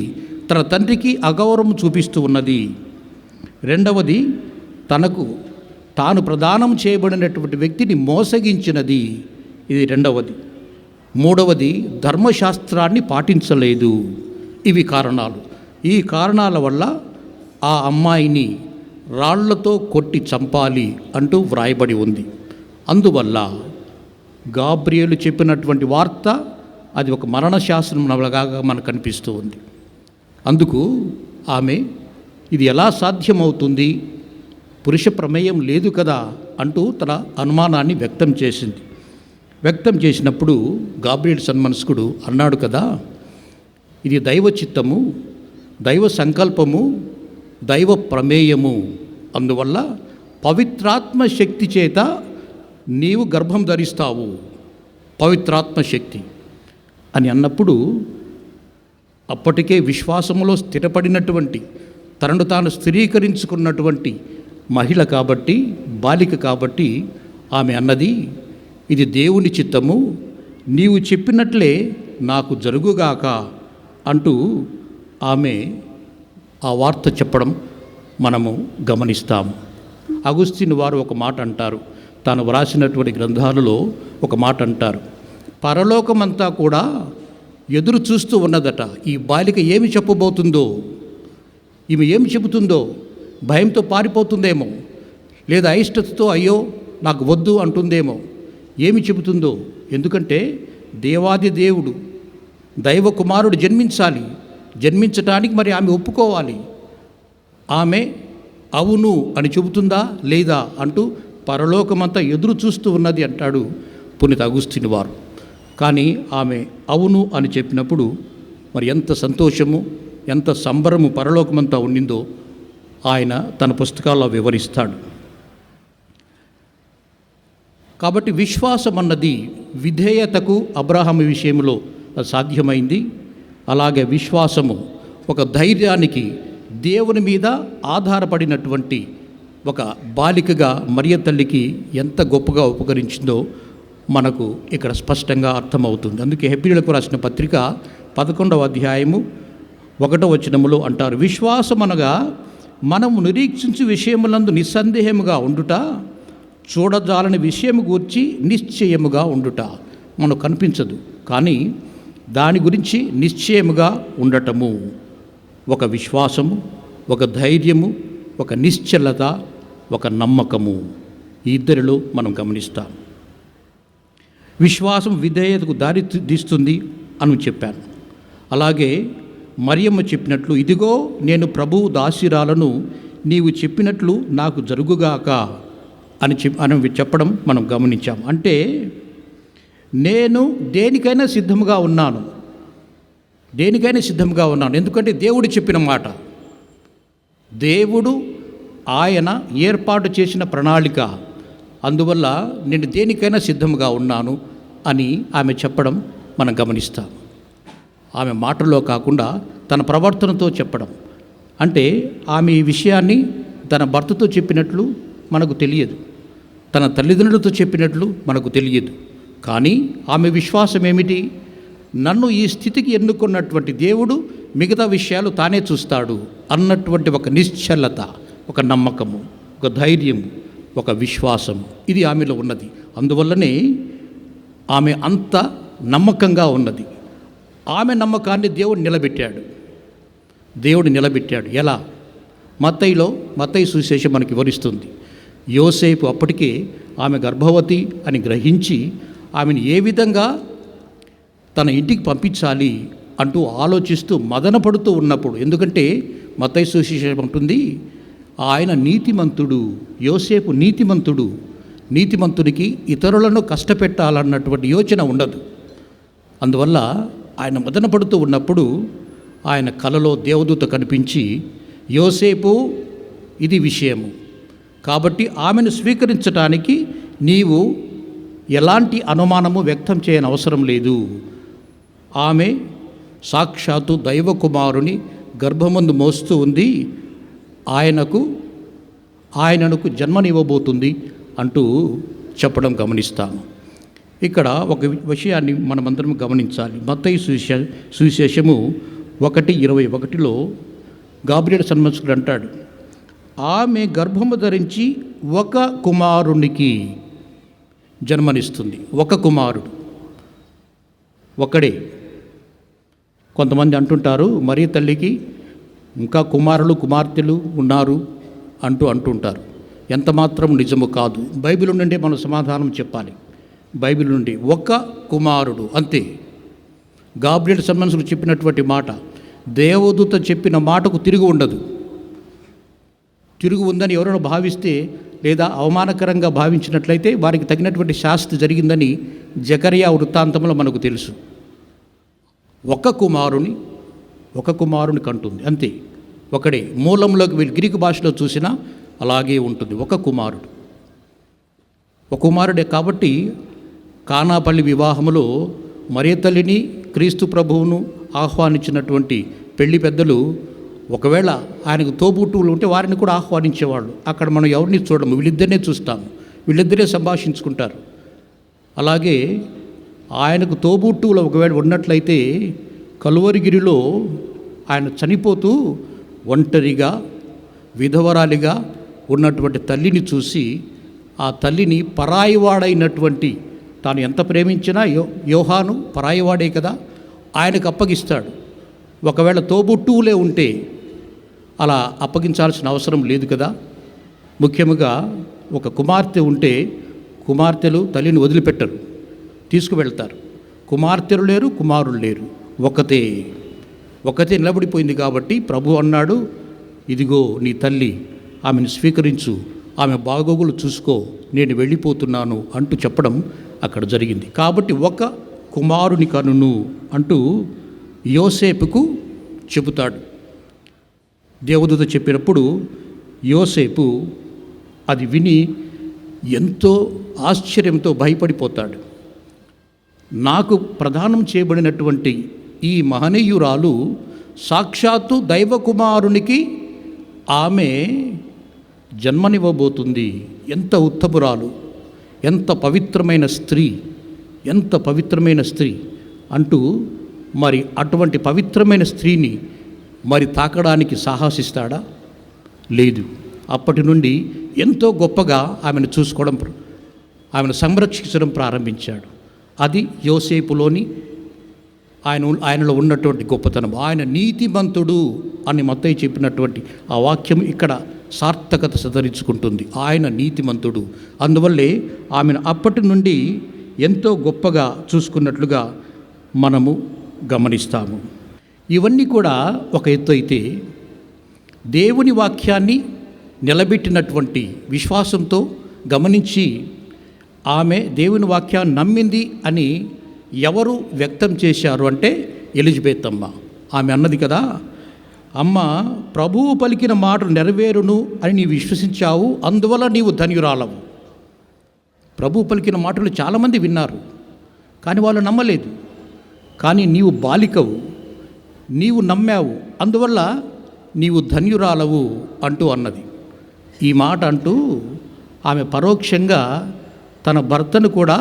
తన తండ్రికి అగౌరవం చూపిస్తూ ఉన్నది. రెండవది, తాను ప్రదానం చేయబడినటువంటి వ్యక్తిని మోసగించినది, ఇది రెండవది. మూడవది, ధర్మశాస్త్రాన్ని పాటించలేదు. ఇవి కారణాలు. ఈ కారణాల వల్ల ఆ అమ్మాయిని రాళ్లతో కొట్టి చంపాలి అంటూ వ్రాయబడి ఉంది. అందువల్ల గాబ్రియేలు చెప్పినటువంటి వార్త అది ఒక మరణశాసనంలాగా మనకు కనిపిస్తూ ఉంది. అందుకు ఆమె ఇది ఎలా సాధ్యమవుతుంది, పురుష ప్రమేయం లేదు కదా అంటూ తన అనుమానాన్ని వ్యక్తం చేసింది. వ్యక్తం చేసినప్పుడు గాబ్రియేలు సన్మనస్కుడు అన్నాడు కదా, ఇది దైవ చిత్తము, దైవ సంకల్పము, దైవ ప్రమేయము. అందువల్ల పవిత్రాత్మ శక్తి చేత నీవు గర్భం ధరిస్తావు, పవిత్రాత్మ శక్తి అని అన్నప్పుడు అప్పటికే విశ్వాసములో స్థిరపడినటువంటి, తనను తాను స్థిరీకరించుకున్నటువంటి మహిళ కాబట్టి, బాలిక కాబట్టి ఆమె అన్నది, ఇది దేవుని చిత్తము, నీవు చెప్పినట్లే నాకు జరుగుగాక అంటూ ఆమె ఆ వార్త చెప్పడం మనము గమనిస్తాము. అగుస్తీను వారు ఒక మాట అంటారు, తాను వ్రాసినటువంటి గ్రంథాలలో ఒక మాట అంటారు, పరలోకమంతా కూడా ఎదురు చూస్తూ ఉన్నదట, ఈ బాలిక ఏమి చెప్పబోతుందో, ఈమె ఏమి చెబుతుందో, భయంతో పారిపోతుందేమో, లేదా అయిష్టతతో అయ్యో నాకు వద్దు అంటుందేమో, ఏమి చెబుతుందో. ఎందుకంటే దేవాది దేవుడు దైవ కుమారుడు జన్మించాలి, జన్మించటానికి మరి ఆమె ఒప్పుకోవాలి. ఆమె అవును అని చెబుతుందా లేదా అంటూ పరలోకమంతా ఎదురు చూస్తూ ఉన్నది అంటాడు పునీత అగుస్తీను వారు. కానీ ఆమె అవును అని చెప్పినప్పుడు మరి ఎంత సంతోషము, ఎంత సంబరము పరలోకమంతా ఉండిందో ఆయన తన పుస్తకాల్లో వివరిస్తాడు. కాబట్టి విశ్వాసం అన్నది విధేయతకు అబ్రహాము విషయంలో సాధ్యమైంది. అలాగే విశ్వాసము ఒక ధైర్యానికి, దేవుని మీద ఆధారపడినటువంటి ఒక బాలికగా మరియ తల్లికి ఎంత గొప్పగా ఉపకరించిందో మనకు ఇక్కడ స్పష్టంగా అర్థమవుతుంది. అందుకే హెబ్రీయులకు రాసిన పత్రిక 11వ అధ్యాయము 1వ వచనములో అంటారు, విశ్వాసమనగా మనము నిరీక్షించు విషయములందు నిస్సందేహముగా ఉండుట, చూడజాలని విషయము గూర్చి నిశ్చయముగా ఉండుట. మనకు కనిపించదు కానీ దాని గురించి నిశ్చయముగా ఉండటము. ఒక విశ్వాసము, ఒక ధైర్యము, ఒక నిశ్చలత, ఒక నమ్మకము, ఈ ఇద్దరిలో మనం గమనిస్తాం. విశ్వాసం విధేయతకు దారి తీస్తుంది అని చెప్పాను. అలాగే మరియమ్మ చెప్పినట్లు, ఇదిగో నేను ప్రభువు దాసిరాలను, నీవు చెప్పినట్లు నాకు జరుగుగాక అని చెప్పడం మనం గమనించాం. అంటే నేను దేనికైనా సిద్ధంగా ఉన్నాను, ఎందుకంటే దేవుడు చెప్పిన మాట, దేవుడు ఆయన ఏర్పాటు చేసిన ప్రణాళిక, అందువల్ల నేను దేనికైనా సిద్ధంగా ఉన్నాను అని ఆమె చెప్పడం మనం గమనిస్తాం. ఆమె మాటల్లో కాకుండా తన ప్రవర్తనతో చెప్పడం. అంటే ఆమె ఈ విషయాన్ని తన భర్తతో చెప్పినట్లు మనకు తెలియదు, తన తల్లిదండ్రులతో చెప్పినట్లు మనకు తెలియదు. కానీ ఆమె విశ్వాసం ఏమిటి? నన్ను ఈ స్థితికి ఎన్నుకున్నటువంటి దేవుడు మిగతా విషయాలు తానే చూస్తాడు అన్నటువంటి ఒక నిశ్చలత, ఒక నమ్మకము, ఒక ధైర్యము, ఒక విశ్వాసం, ఇది ఆమెలో ఉన్నది. అందువల్లనే ఆమె అంత నమ్మకంగా ఉన్నది. ఆమె నమ్మకాన్ని దేవుడు నిలబెట్టాడు. ఎలా? మత్తయి సువిశేషం మనకి వివరిస్తుంది. యోసేపు అప్పటికే ఆమె గర్భవతి అని గ్రహించి ఆమెను ఏ విధంగా తన ఇంటికి పంపించాలి అంటూ ఆలోచిస్తూ మదన పడుతూ ఉన్నప్పుడు, ఎందుకంటే మత్తయి సువిశేషం ఉంటుంది, ఆయన నీతిమంతుడు, యోసేపు నీతిమంతుడికి ఇతరులను కష్టపెట్టాలన్నటువంటి యోచన ఉండదు. అందువల్ల ఆయన మదన పడుతూ ఉన్నప్పుడు ఆయన కలలో దేవదూత కనిపించి, యోసేపు, ఇది విషయము, కాబట్టి ఆమెను స్వీకరించడానికి నీవు ఎలాంటి అనుమానము వ్యక్తం చేయని అవసరం లేదు. ఆమె సాక్షాత్తు దైవకుమారుని గర్భమందు మోస్తూ ఉంది, ఆయనకు జన్మనివ్వబోతుంది అంటూ చెప్పడం గమనిస్తాము. ఇక్కడ ఒక విషయాన్ని మనమందరం గమనించాలి. మత్తయి సువిశేషము 1:21 గాబ్రియల్ సన్మంతుడు అంటాడు, ఆమె గర్భము ధరించి ఒక కుమారునికి జన్మనిస్తుంది. ఒక కుమారుడు, ఒకడే. కొంతమంది అంటుంటారు మరీ తల్లికి ఇంకా కుమారులు కుమార్తెలు ఉన్నారు అంటుంటారు. ఎంత మాత్రం నిజము కాదు. బైబిల్ నుండే మనం సమాధానం చెప్పాలి. బైబిల్ నుండి ఒక కుమారుడు అంతే. గాబ్రియల్ సన్మంతుడు చెప్పినటువంటి మాట దేవదూత చెప్పిన మాటకు తిరిగి ఉండదు. తిరుగు ఉందని ఎవరైనా భావిస్తే లేదా అవమానకరంగా భావించినట్లయితే వారికి తగినటువంటి శాస్తి జరిగిందని జకరియా వృత్తాంతంలో మనకు తెలుసు. ఒక కుమారుని కంటుంది అంతే. ఒకడే. మూలంలోకి వీళ్ళు గ్రీకు భాషలో చూసినా అలాగే ఉంటుంది. ఒక కుమారుడే. కాబట్టి కానాపల్లి వివాహములో మరియ తల్లిని క్రీస్తు ప్రభువును ఆహ్వానించినటువంటి పెళ్లి పెద్దలు ఒకవేళ ఆయనకు తోబుట్టువులు ఉంటే వారిని కూడా ఆహ్వానించేవాళ్ళు. అక్కడ మనం ఎవరిని చూడము, వీళ్ళిద్దరినే చూస్తాము. వీళ్ళిద్దరే సంభాషించుకుంటారు. అలాగే ఆయనకు తోబుట్టువులు ఒకవేళ ఉన్నట్లయితే కలువరిగిరిలో ఆయన చనిపోతూ ఒంటరిగా విధవరాలిగా ఉన్నటువంటి తల్లిని చూసి ఆ తల్లిని పరాయివాడైనటువంటి తాను ఎంత ప్రేమించినా యోహాను పరాయివాడే కదా, ఆయనకు అప్పగిస్తాడు. ఒకవేళ తోబుట్టువులే ఉంటే అలా అప్పగించాల్సిన అవసరం లేదు కదా. ముఖ్యంగా ఒక కుమార్తె ఉంటే కుమార్తెలు తల్లిని వదిలిపెట్టరు, తీసుకువెళ్తారు. కుమార్తెలు లేరు, కుమారులు లేరు, ఒకతే నిలబడిపోయింది. కాబట్టి ప్రభు అన్నాడు, ఇదిగో నీ తల్లి, ఆమెను స్వీకరించు, ఆమె బాగోగులు చూసుకో, నేను వెళ్ళిపోతున్నాను అంటూ చెప్పడం అక్కడ జరిగింది. కాబట్టి ఒక కుమారుని కనును అంటూ యోసేపుకు చెబుతాడు. దేవదూత చెప్పినప్పుడు యోసేపు అది విని ఎంతో ఆశ్చర్యంతో భయపడిపోతాడు. నాకు ప్రదానం చేయబడినటువంటి ఈ మహనీయురాలు సాక్షాత్తు దైవకుమారునికి ఆమె జన్మనివ్వబోతుంది. ఎంత ఉత్తమురాలు, ఎంత పవిత్రమైన స్త్రీ అంటూ మరి అటువంటి పవిత్రమైన స్త్రీని మరి తాకడానికి సాహసిస్తాడా? లేదు. అప్పటి నుండి ఎంతో గొప్పగా ఆమెను చూసుకోవడం, ఆమెను సంరక్షించడం ప్రారంభించాడు. అది యోసేపులోని ఆయనలో ఉన్నటువంటి గొప్పతనం. ఆయన నీతిమంతుడు అని మత్తయి చెప్పినటువంటి ఆ వాక్యం ఇక్కడ సార్థకత సదరించుకుంటుంది. ఆయన నీతిమంతుడు. అందువల్లే ఆమెను అప్పటి నుండి ఎంతో గొప్పగా చూసుకున్నట్లుగా మనము గమనిస్తాము. ఇవన్నీ కూడా ఒక ఎత్తు అయితే, దేవుని వాక్యాన్ని నిలబెట్టినటువంటి విశ్వాసంతో గమనించి ఆమె దేవుని వాక్యాన్ని నమ్మింది అని ఎవరు వ్యక్తం చేశారు అంటే ఎలిజబెత్ అమ్మ. ఆమె అన్నది కదా, అమ్మ, ప్రభువు పలికిన మాట నెరవేరును అని నీవు విశ్వసించావు, అందువల్ల నీవు ధన్యురాలవు. ప్రభువు పలికిన మాటలు చాలామంది విన్నారు, కానీ వాళ్ళు నమ్మలేదు. కానీ నీవు బాలికవు, నీవు నమ్మావు, అందువల్ల నీవు ధన్యురాలవు అంటూ అన్నది. ఈ మాట అంటూ ఆమె పరోక్షంగా తన భర్తను కూడా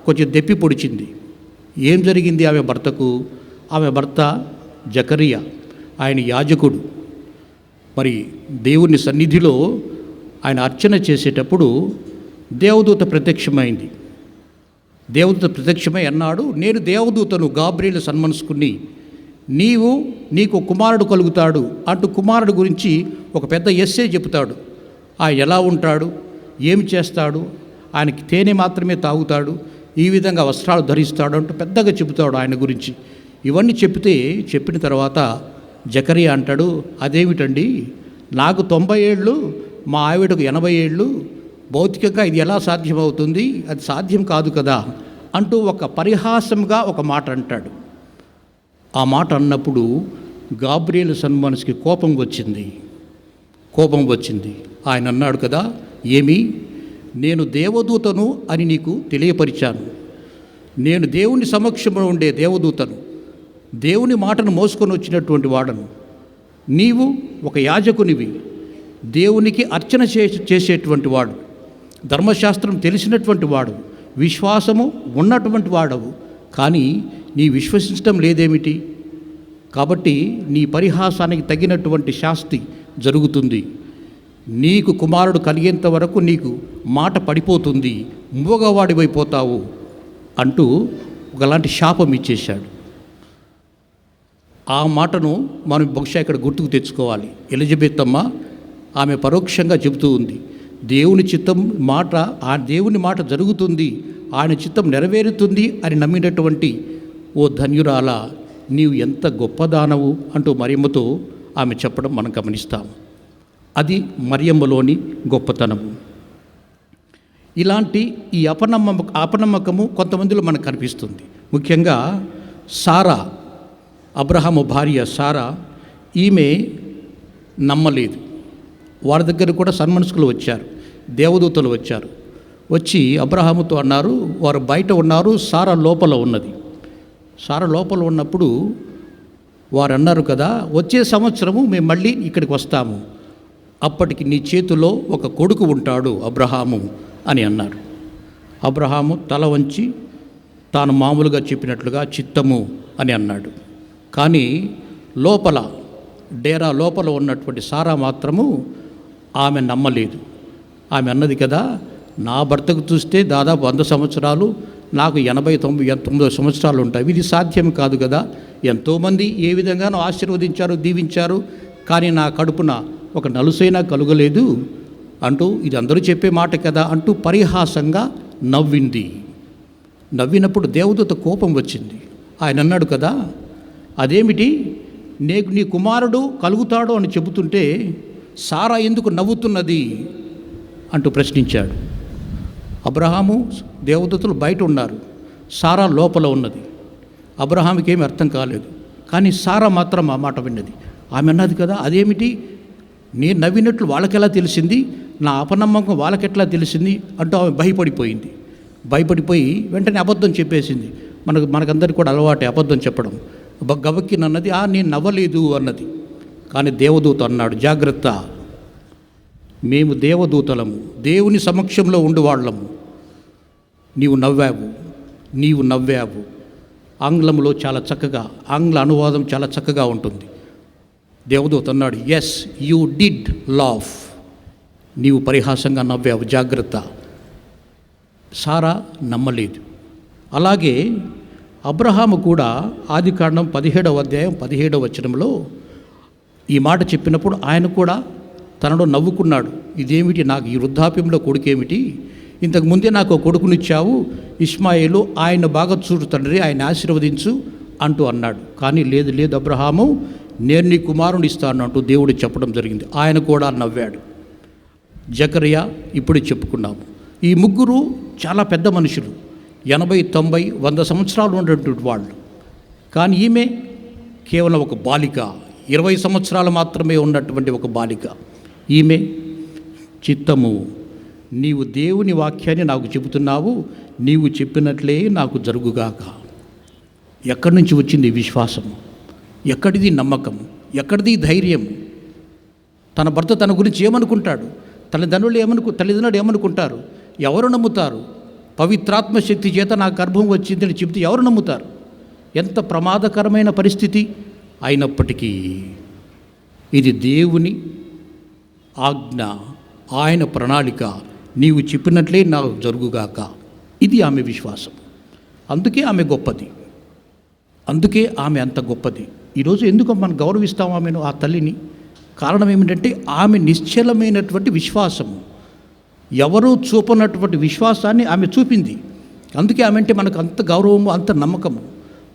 కొంచెం దెప్పి పొడిచింది. ఏం జరిగింది ఆమె భర్తకు? ఆమె భర్త జకరియా, ఆయన యాజకుడు. మరి దేవుని సన్నిధిలో ఆయన అర్చన చేసేటప్పుడు దేవదూత ప్రత్యక్షమైంది. దేవదూత ప్రత్యక్షమై అన్నాడు, నేను దేవదూతను గాబ్రియలు సన్మనస్కుని, నీకు కుమారుడు కలుగుతాడు అంటూ కుమారుడు గురించి ఒక పెద్ద ఎస్సే చెబుతాడు. ఆయన ఎలా ఉంటాడు, ఏమి చేస్తాడు, ఆయనకి తేనె మాత్రమే తాగుతాడు, ఈ విధంగా వస్త్రాలు ధరిస్తాడు అంటూ పెద్దగా చెబుతాడు ఆయన గురించి. ఇవన్నీ చెప్పిన తర్వాత జకరియా అంటాడు, అదేమిటండి, నాకు 90 ఏళ్ళు, మా ఆవిడకు 80 ఏళ్ళు, భౌతికంగా ఇది ఎలా సాధ్యమవుతుంది? అది సాధ్యం కాదు కదా అంటూ ఒక పరిహాసంగా ఒక మాట అంటాడు. ఆ మాట అన్నప్పుడు గాబ్రియేలు సన్మానిస్కి కోపం వచ్చింది. ఆయన అన్నాడు కదా, ఏమి, నేను దేవదూతను అని నీకు తెలియపరిచాను. నేను దేవుని సమక్షంలో ఉండే దేవదూతను, దేవుని మాటను మోసుకొని వచ్చినటువంటి వాడను. నీవు ఒక యాజకునివి, దేవునికి అర్చన చేసేటువంటి వాడు, ధర్మశాస్త్రం తెలిసినటువంటి వాడు, విశ్వాసము ఉన్నటువంటి వాడవు. కానీ నీ విశ్వసించడం లేదేమిటి? కాబట్టి నీ పరిహాసానికి తగినటువంటి శాస్తి జరుగుతుంది. నీకు కుమారుడు కలిగేంత వరకు నీకు మాట పడిపోతుంది, మూగవాడివైపోతావు అంటూ ఒకలాంటి శాపం ఇచ్చేశాడు. ఆ మాటను మనం బహుశా ఇక్కడ గుర్తుకు తెచ్చుకోవాలి. ఎలిజబెత్ అమ్మ ఆమె పరోక్షంగా చెబుతూ ఉంది, దేవుని చిత్తం మాట, ఆ దేవుని మాట జరుగుతుంది, ఆయన చిత్తం నెరవేరుతుంది అని నమ్మినటువంటి ఓ ధన్యురాల, నీవు ఎంత గొప్పదానవు అంటూ మరియమ్మతో ఆమె చెప్పడం మనం గమనిస్తాము. మరియమ్మలోని గొప్పతనము. ఇలాంటి ఈ అపనమ్మకము కొంతమందిలో మనకు కనిపిస్తుంది. ముఖ్యంగా సారా, అబ్రహాము భార్య సారా, ఈమె నమ్మలేదు. వారి దగ్గర కూడా సన్మనస్కులు వచ్చారు, దేవదూతలు వచ్చారు. వచ్చి అబ్రహాముతో అన్నారు, వారు బయట ఉన్నారు, సారా లోపల ఉన్నది. సారా లోపల ఉన్నప్పుడు వారు అన్నారు కదా, వచ్చే సంవత్సరము మేము మళ్ళీ ఇక్కడికి వస్తాము, అప్పటికి నీ చేతిలో ఒక కొడుకు ఉంటాడు అబ్రహాము అని అన్నారు. అబ్రహాము తల వంచి తాను మామూలుగా చెప్పినట్లుగా చిత్తము అని అన్నాడు. కానీ లోపల, డేరా లోపల ఉన్నటువంటి సారా మాత్రము ఆమె నమ్మలేదు. ఆమె అన్నది కదా, నా భర్తకు చూస్తే దాదాపు 100 సంవత్సరాలు, నాకు 89 సంవత్సరాలు ఉంటాయి, ఇది సాధ్యం కాదు కదా, ఎంతోమంది ఏ విధంగానో ఆశీర్వదించారు, దీవించారు, కానీ నా కడుపున ఒక నలుసైనా కలుగలేదు అంటూ, ఇది అందరూ చెప్పే మాట కదా అంటూ పరిహాసంగా నవ్వింది. నవ్వినప్పుడు దేవదూత కోపం వచ్చింది. ఆయన అన్నాడు కదా, అదేమిటి, నీ కుమారుడు కలుగుతాడు అని చెబుతుంటే సారా ఎందుకు నవ్వుతున్నది అంటూ ప్రశ్నించాడు. అబ్రహాము దేవదూతలు బయట ఉన్నారు, సారా లోపల ఉన్నది. అబ్రహాముకి ఏమీ అర్థం కాలేదు, కానీ సారా మాత్రం ఆ మాట విన్నది. ఆమె అన్నది కదా, అదేమిటి, నేను నవ్వినట్లు వాళ్ళకెలా తెలిసింది, నా అపనమ్మకం వాళ్ళకెట్లా తెలిసింది అంటూ ఆమె భయపడిపోయింది. భయపడిపోయి వెంటనే అబద్ధం చెప్పేసింది. మనకందరికీ కూడా అలవాటే అబద్ధం చెప్పడం. గబక్కినన్నది, నేను నవ్వలేదు అన్నది. కానీ దేవదూత అన్నాడు, జాగ్రత్త, మేము దేవదూతలము, దేవుని సమక్షంలో ఉండువాళ్ళము, నీవు నవ్వావు. ఆంగ్లంలో చాలా చక్కగా, ఆంగ్ల అనువాదం చాలా చక్కగా ఉంటుంది. దేవదూత అన్నాడు, ఎస్ యూ డిడ్ లాఫ్, నీవు పరిహాసంగా నవ్వావు, జాగ్రత్త. సారా నమ్మలేదు. అలాగే అబ్రహాము కూడా ఆదికాండం 17వ అధ్యాయం 17వ వచనంలో ఈ మాట చెప్పినప్పుడు ఆయన కూడా తనలో నవ్వుకున్నాడు. ఇదేమిటి, నాకు ఈ వృద్ధాప్యంలో కొడుకేమిటి, ఇంతకుముందే నాకు ఒక కొడుకునిచ్చావు ఇష్మాయేలు, ఆయన బాగా చూడు తండ్రి, ఆయన ఆశీర్వదించు అంటూ అన్నాడు. కానీ లేదు అబ్రహాము, నేను నీ కుమారుని ఇస్తాను అంటూ దేవుడు చెప్పడం జరిగింది. ఆయన కూడా నవ్వాడు. జకరియా ఇప్పుడు చెప్పుకున్నాము. ఈ ముగ్గురు చాలా పెద్ద మనుషులు, 80, 90, 100 సంవత్సరాలు ఉన్నటువంటి వాళ్ళు. కానీ ఈమె కేవలం ఒక బాలిక, 20 సంవత్సరాలు మాత్రమే ఉన్నటువంటి ఒక బాలిక. ఈమె చిత్తము, నీవు దేవుని వాక్యాన్ని నాకు చెబుతున్నావు, నీవు చెప్పినట్లే నాకు జరుగుగాక. ఎక్కడి నుంచి వచ్చింది విశ్వాసం? ఎక్కడిది నమ్మకం? ఎక్కడిది ధైర్యం? తన భర్త తన గురించి ఏమనుకుంటాడు? తల్లిదండ్రులు ఏమనుకుంటారు? ఎవరు నమ్ముతారు? పవిత్రాత్మ శక్తి చేత నా గర్భం వచ్చిందని చెబితే ఎవరు నమ్ముతారు? ఎంత ప్రమాదకరమైన పరిస్థితి అయినప్పటికీ ఇది దేవుని ఆజ్ఞ, ఆయన ప్రణాళిక, నీవు చెప్పినట్లే నాకు జరుగుగాక. ఇది ఆమె విశ్వాసం. అందుకే ఆమె గొప్పది, అందుకే ఆమె అంత గొప్పది. ఈరోజు ఎందుకు మనం గౌరవిస్తాం ఆమెను, ఆ తల్లిని? కారణం ఏమిటంటే ఆమె నిశ్చలమైనటువంటి విశ్వాసము, ఎవరూ చూపనటువంటి విశ్వాసాన్ని ఆమె చూపింది. అందుకే ఆమె అంటే మనకు అంత గౌరవము, అంత నమ్మకము.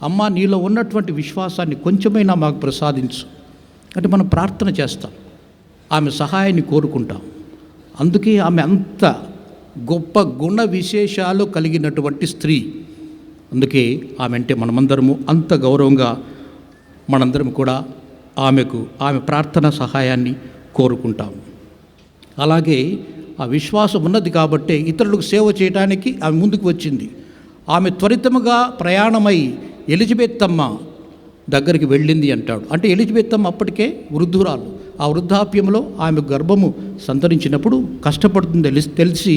అమ్మ, నీలో ఉన్నటువంటి విశ్వాసాన్ని కొంచెమైనా మాకు ప్రసాదించు అంటే మనం ప్రార్థన చేస్తాం, ఆమె సహాయాన్ని కోరుకుంటాం. అందుకే ఆమె అంత గొప్ప గుణ విశేషాలు కలిగినటువంటి స్త్రీ. అందుకే ఆమె అంటే మనమందరము అంత గౌరవంగా మనందరం కూడా ఆమె ప్రార్థన సహాయాన్ని కోరుకుంటాము. అలాగే ఆ విశ్వాసం ఉన్నది కాబట్టే ఇతరులకు సేవ చేయడానికి ఆమె ముందుకు వచ్చింది. ఆమె త్వరితముగా ప్రయాణమై ఎలిజబెత్ అమ్మ దగ్గరికి వెళ్ళింది అంటాడు. అంటే ఎలిజబెత్ అమ్మ అప్పటికే వృద్ధురాలు. ఆ వృద్ధాప్యంలో ఆమె గర్భము సంతరించినప్పుడు కష్టపడుతుంది తెలిసి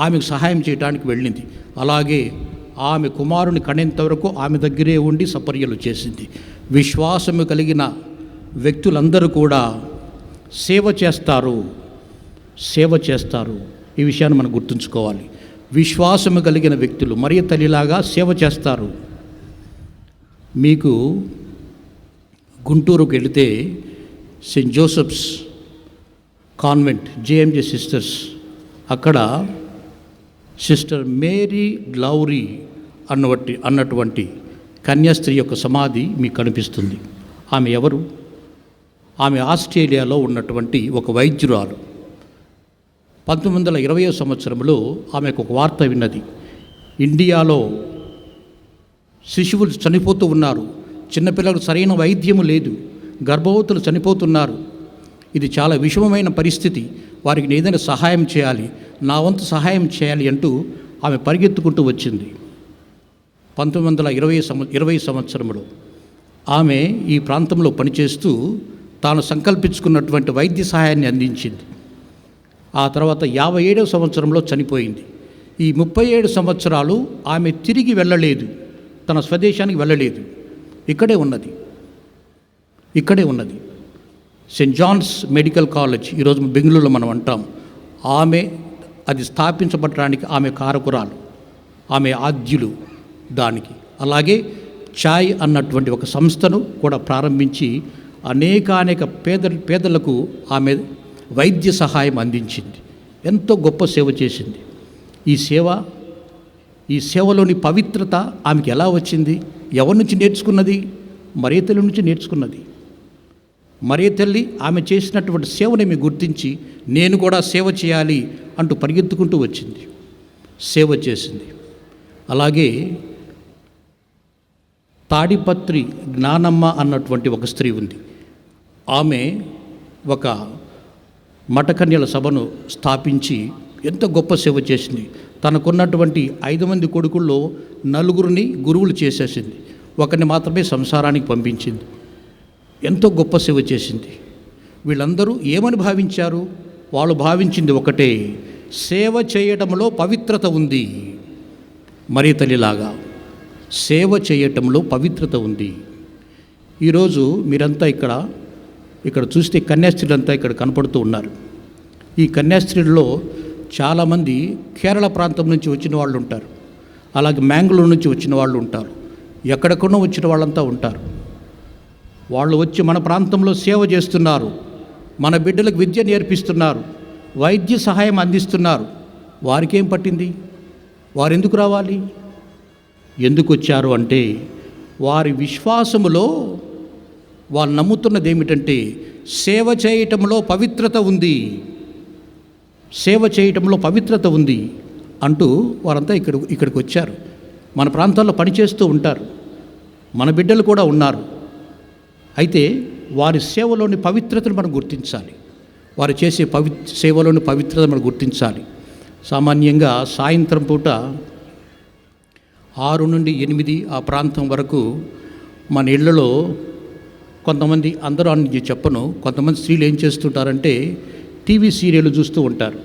ఆమెకు సహాయం చేయడానికి వెళ్ళింది. అలాగే ఆమె కుమారుని కనేంత వరకు ఆమె దగ్గరే ఉండి సపర్యలు చేసింది. విశ్వాసము కలిగిన వ్యక్తులందరూ కూడా సేవ చేస్తారు. ఈ విషయాన్ని మనం గుర్తుంచుకోవాలి. విశ్వాసము కలిగిన వ్యక్తులు మరియ తల్లిలాగా సేవ చేస్తారు. మీకు గుంటూరుకు వెళితే Saint Joseph's convent JMJ sisters, అక్కడ సిస్టర్ మేరీ గ్లౌరీ అన్నటువంటి కన్యాస్త్రీ యొక్క సమాధి మీకు కనిపిస్తుంది. ఆమె ఎవరు? ఆమె ఆస్ట్రేలియాలో ఉన్నటువంటి ఒక వైద్యురాలు. 1920వ సంవత్సరంలో ఆమెకు ఒక వార్త విన్నది. ఇండియాలో శిశువులు చనిపోతూ ఉన్నారు, చిన్నపిల్లలకు సరైన వైద్యము లేదు, గర్భవతులు చనిపోతున్నారు, ఇది చాలా విషమమైన పరిస్థితి, వారికి ఏదైనా సహాయం చేయాలి, నా వంతు సహాయం చేయాలి అంటూ ఆమె పరిగెత్తుకుంటూ వచ్చింది. 1920 సంవత్సరంలో ఆమె ఈ ప్రాంతంలో పనిచేస్తూ తాను సంకల్పించుకున్నటువంటి వైద్య సహాయాన్ని అందించింది. ఆ తర్వాత 57వ సంవత్సరంలో చనిపోయింది. ఈ 37 సంవత్సరాలు ఆమె తిరిగి వెళ్ళలేదు, తన స్వదేశానికి వెళ్ళలేదు, ఇక్కడే ఉన్నది. సెయింట్ జాన్స్ మెడికల్ కాలేజ్ ఈరోజు బెంగళూరులో మనం అంటాం. ఆమె అది స్థాపించబడటానికి ఆమె కారకురాలు, ఆమె ఆద్యులు దానికి. అలాగే ఛాయ్ అన్నటువంటి ఒక సంస్థను కూడా ప్రారంభించి అనేక పేదలకు ఆమె వైద్య సహాయం అందించింది. ఎంతో గొప్ప సేవ చేసింది. ఈ సేవలోని పవిత్రత ఆమెకి ఎలా వచ్చింది? ఎవరి నుంచి నేర్చుకున్నది? మరియ తల్లి నుంచి నేర్చుకున్నది. మరియ తల్లి ఆమె చేసినటువంటి సేవని ఆమె గుర్తించి నేను కూడా సేవ చేయాలి అంటూ పరిగెత్తుకుంటూ వచ్చింది, సేవ చేసింది. అలాగే తాడిపత్రి జ్ఞానమ్మ అన్నటువంటి ఒక స్త్రీ ఉంది. ఆమె ఒక మఠకన్యల సభను స్థాపించి ఎంత గొప్ప సేవ చేసింది. తనకున్నటువంటి 5 మంది కొడుకుల్లో 4 గురువులు చేసేసింది, ఒకరిని మాత్రమే సంసారానికి పంపించింది. ఎంతో గొప్ప సేవ చేసింది. వీళ్ళందరూ ఏమని భావించారు? వాళ్ళు భావించింది ఒకటే, సేవ చేయడంలో పవిత్రత ఉంది. మరియ తల్లిలాగా సేవ చేయటంలో పవిత్రత ఉంది. ఈరోజు మీరంతా ఇక్కడ చూస్తే కన్యాస్త్రీలంతా ఇక్కడ కనపడుతూ ఉన్నారు. ఈ కన్యాస్త్రీల్లో చాలామంది కేరళ ప్రాంతం నుంచి వచ్చిన వాళ్ళు ఉంటారు, అలాగే మ్యాంగ్లూరు నుంచి వచ్చిన వాళ్ళు ఉంటారు, ఎక్కడెక్కడో వచ్చిన వాళ్ళంతా ఉంటారు. వాళ్ళు వచ్చి మన ప్రాంతంలో సేవ చేస్తున్నారు, మన బిడ్డలకు విద్య నేర్పిస్తున్నారు, వైద్య సహాయం అందిస్తున్నారు. వారికేం పట్టింది? వారు ఎందుకు రావాలి? ఎందుకు వచ్చారు అంటే వారి విశ్వాసములో వాళ్ళు నమ్ముతున్నది ఏమిటంటే సేవ చేయటంలో పవిత్రత ఉంది, సేవ చేయటంలో పవిత్రత ఉంది అంటూ వారంతా ఇక్కడికి వచ్చారు. మన ప్రాంతాల్లో పనిచేస్తూ ఉంటారు, మన బిడ్డలు కూడా ఉన్నారు. అయితే వారి సేవలోని పవిత్రతను మనం గుర్తించాలి, వారు చేసే సేవలోని పవిత్రత మనం గుర్తించాలి. సామాన్యంగా సాయంత్రం పూట 6 నుండి 8 ఆ ప్రాంతం వరకు మన ఇళ్లలో కొంతమంది, అందరూ అని చెప్పను, కొంతమంది స్త్రీలు ఏం చేస్తుంటారంటే టీవీ సీరియల్ చూస్తూ ఉంటారు.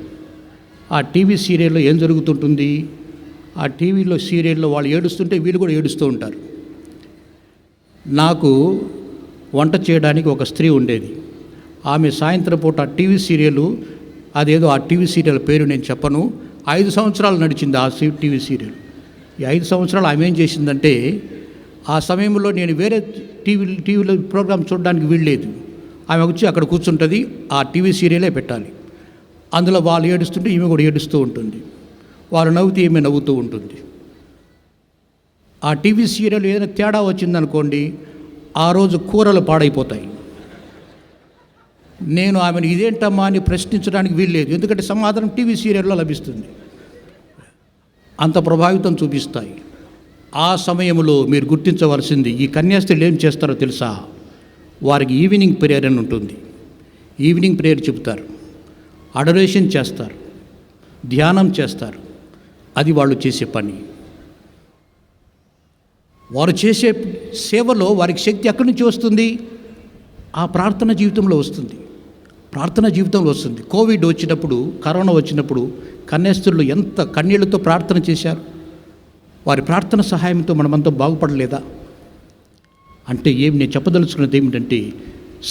ఆ టీవీ సీరియల్లో ఏం జరుగుతుంటుంది? ఆ టీవీలో సీరియల్లో వాళ్ళు ఏడుస్తుంటే వీళ్ళు కూడా ఏడుస్తూ ఉంటారు. నాకు వంట చేయడానికి ఒక స్త్రీ ఉండేది. ఆమె సాయంత్రం పూట ఆ టీవీ సీరియల్, అదేదో ఆ టీవీ సీరియల్ పేరు నేను చెప్పను, 5 సంవత్సరాలు నడిచింది ఆ టీవీ సీరియల్. ఈ 5 సంవత్సరాలు ఆమె ఏం చేసిందంటే, ఆ సమయంలో నేను వేరే టీవీలో ప్రోగ్రాం చూడడానికి వీల్లేదు. ఆమె వచ్చి అక్కడ కూర్చుంటుంది, ఆ టీవీ సీరియలే పెట్టాలి. అందులో వాళ్ళు ఏడుస్తుంటే ఈమె కూడా ఏడుస్తూ ఉంటుంది, వాళ్ళు నవ్వుతూ ఈమె నవ్వుతూ ఉంటుంది. ఆ టీవీ సీరియల్ ఏదైనా తేడా వచ్చిందనుకోండి, ఆ రోజు కూరలు పాడైపోతాయి. నేను ఆమెను ఇదేంటమ్మా అని ప్రశ్నించడానికి వీల్లేదు, ఎందుకంటే సమాధానం టీవీ సీరియల్లో లభిస్తుంది. అంత ప్రభావితం చూపిస్తాయి. ఆ సమయంలో మీరు గుర్తించవలసింది, ఈ కన్యాస్త్రీలు ఏం చేస్తారో తెలుసా? వారికి ఈవినింగ్ ప్రేయర్ అని ఉంటుంది. ఈవినింగ్ ప్రేయర్ చెబుతారు, అడరేషన్ చేస్తారు, ధ్యానం చేస్తారు. అది వాళ్ళు చేసే పని. వారు చేసే సేవలో వారికి శక్తి ఎక్కడి నుంచి వస్తుంది? ఆ ప్రార్థన జీవితంలో వస్తుంది. ప్రార్థన జీవితంలో వస్తుంది. కోవిడ్ వచ్చినప్పుడు, కరోనా వచ్చినప్పుడు కన్యాస్త్రులు ఎంత కన్నీళ్లతో ప్రార్థన చేశారు. వారి ప్రార్థన సహాయంతో మనమంతా బాగుపడలేదా? అంటే నేను చెప్పదలుచుకున్నది ఏమిటంటే,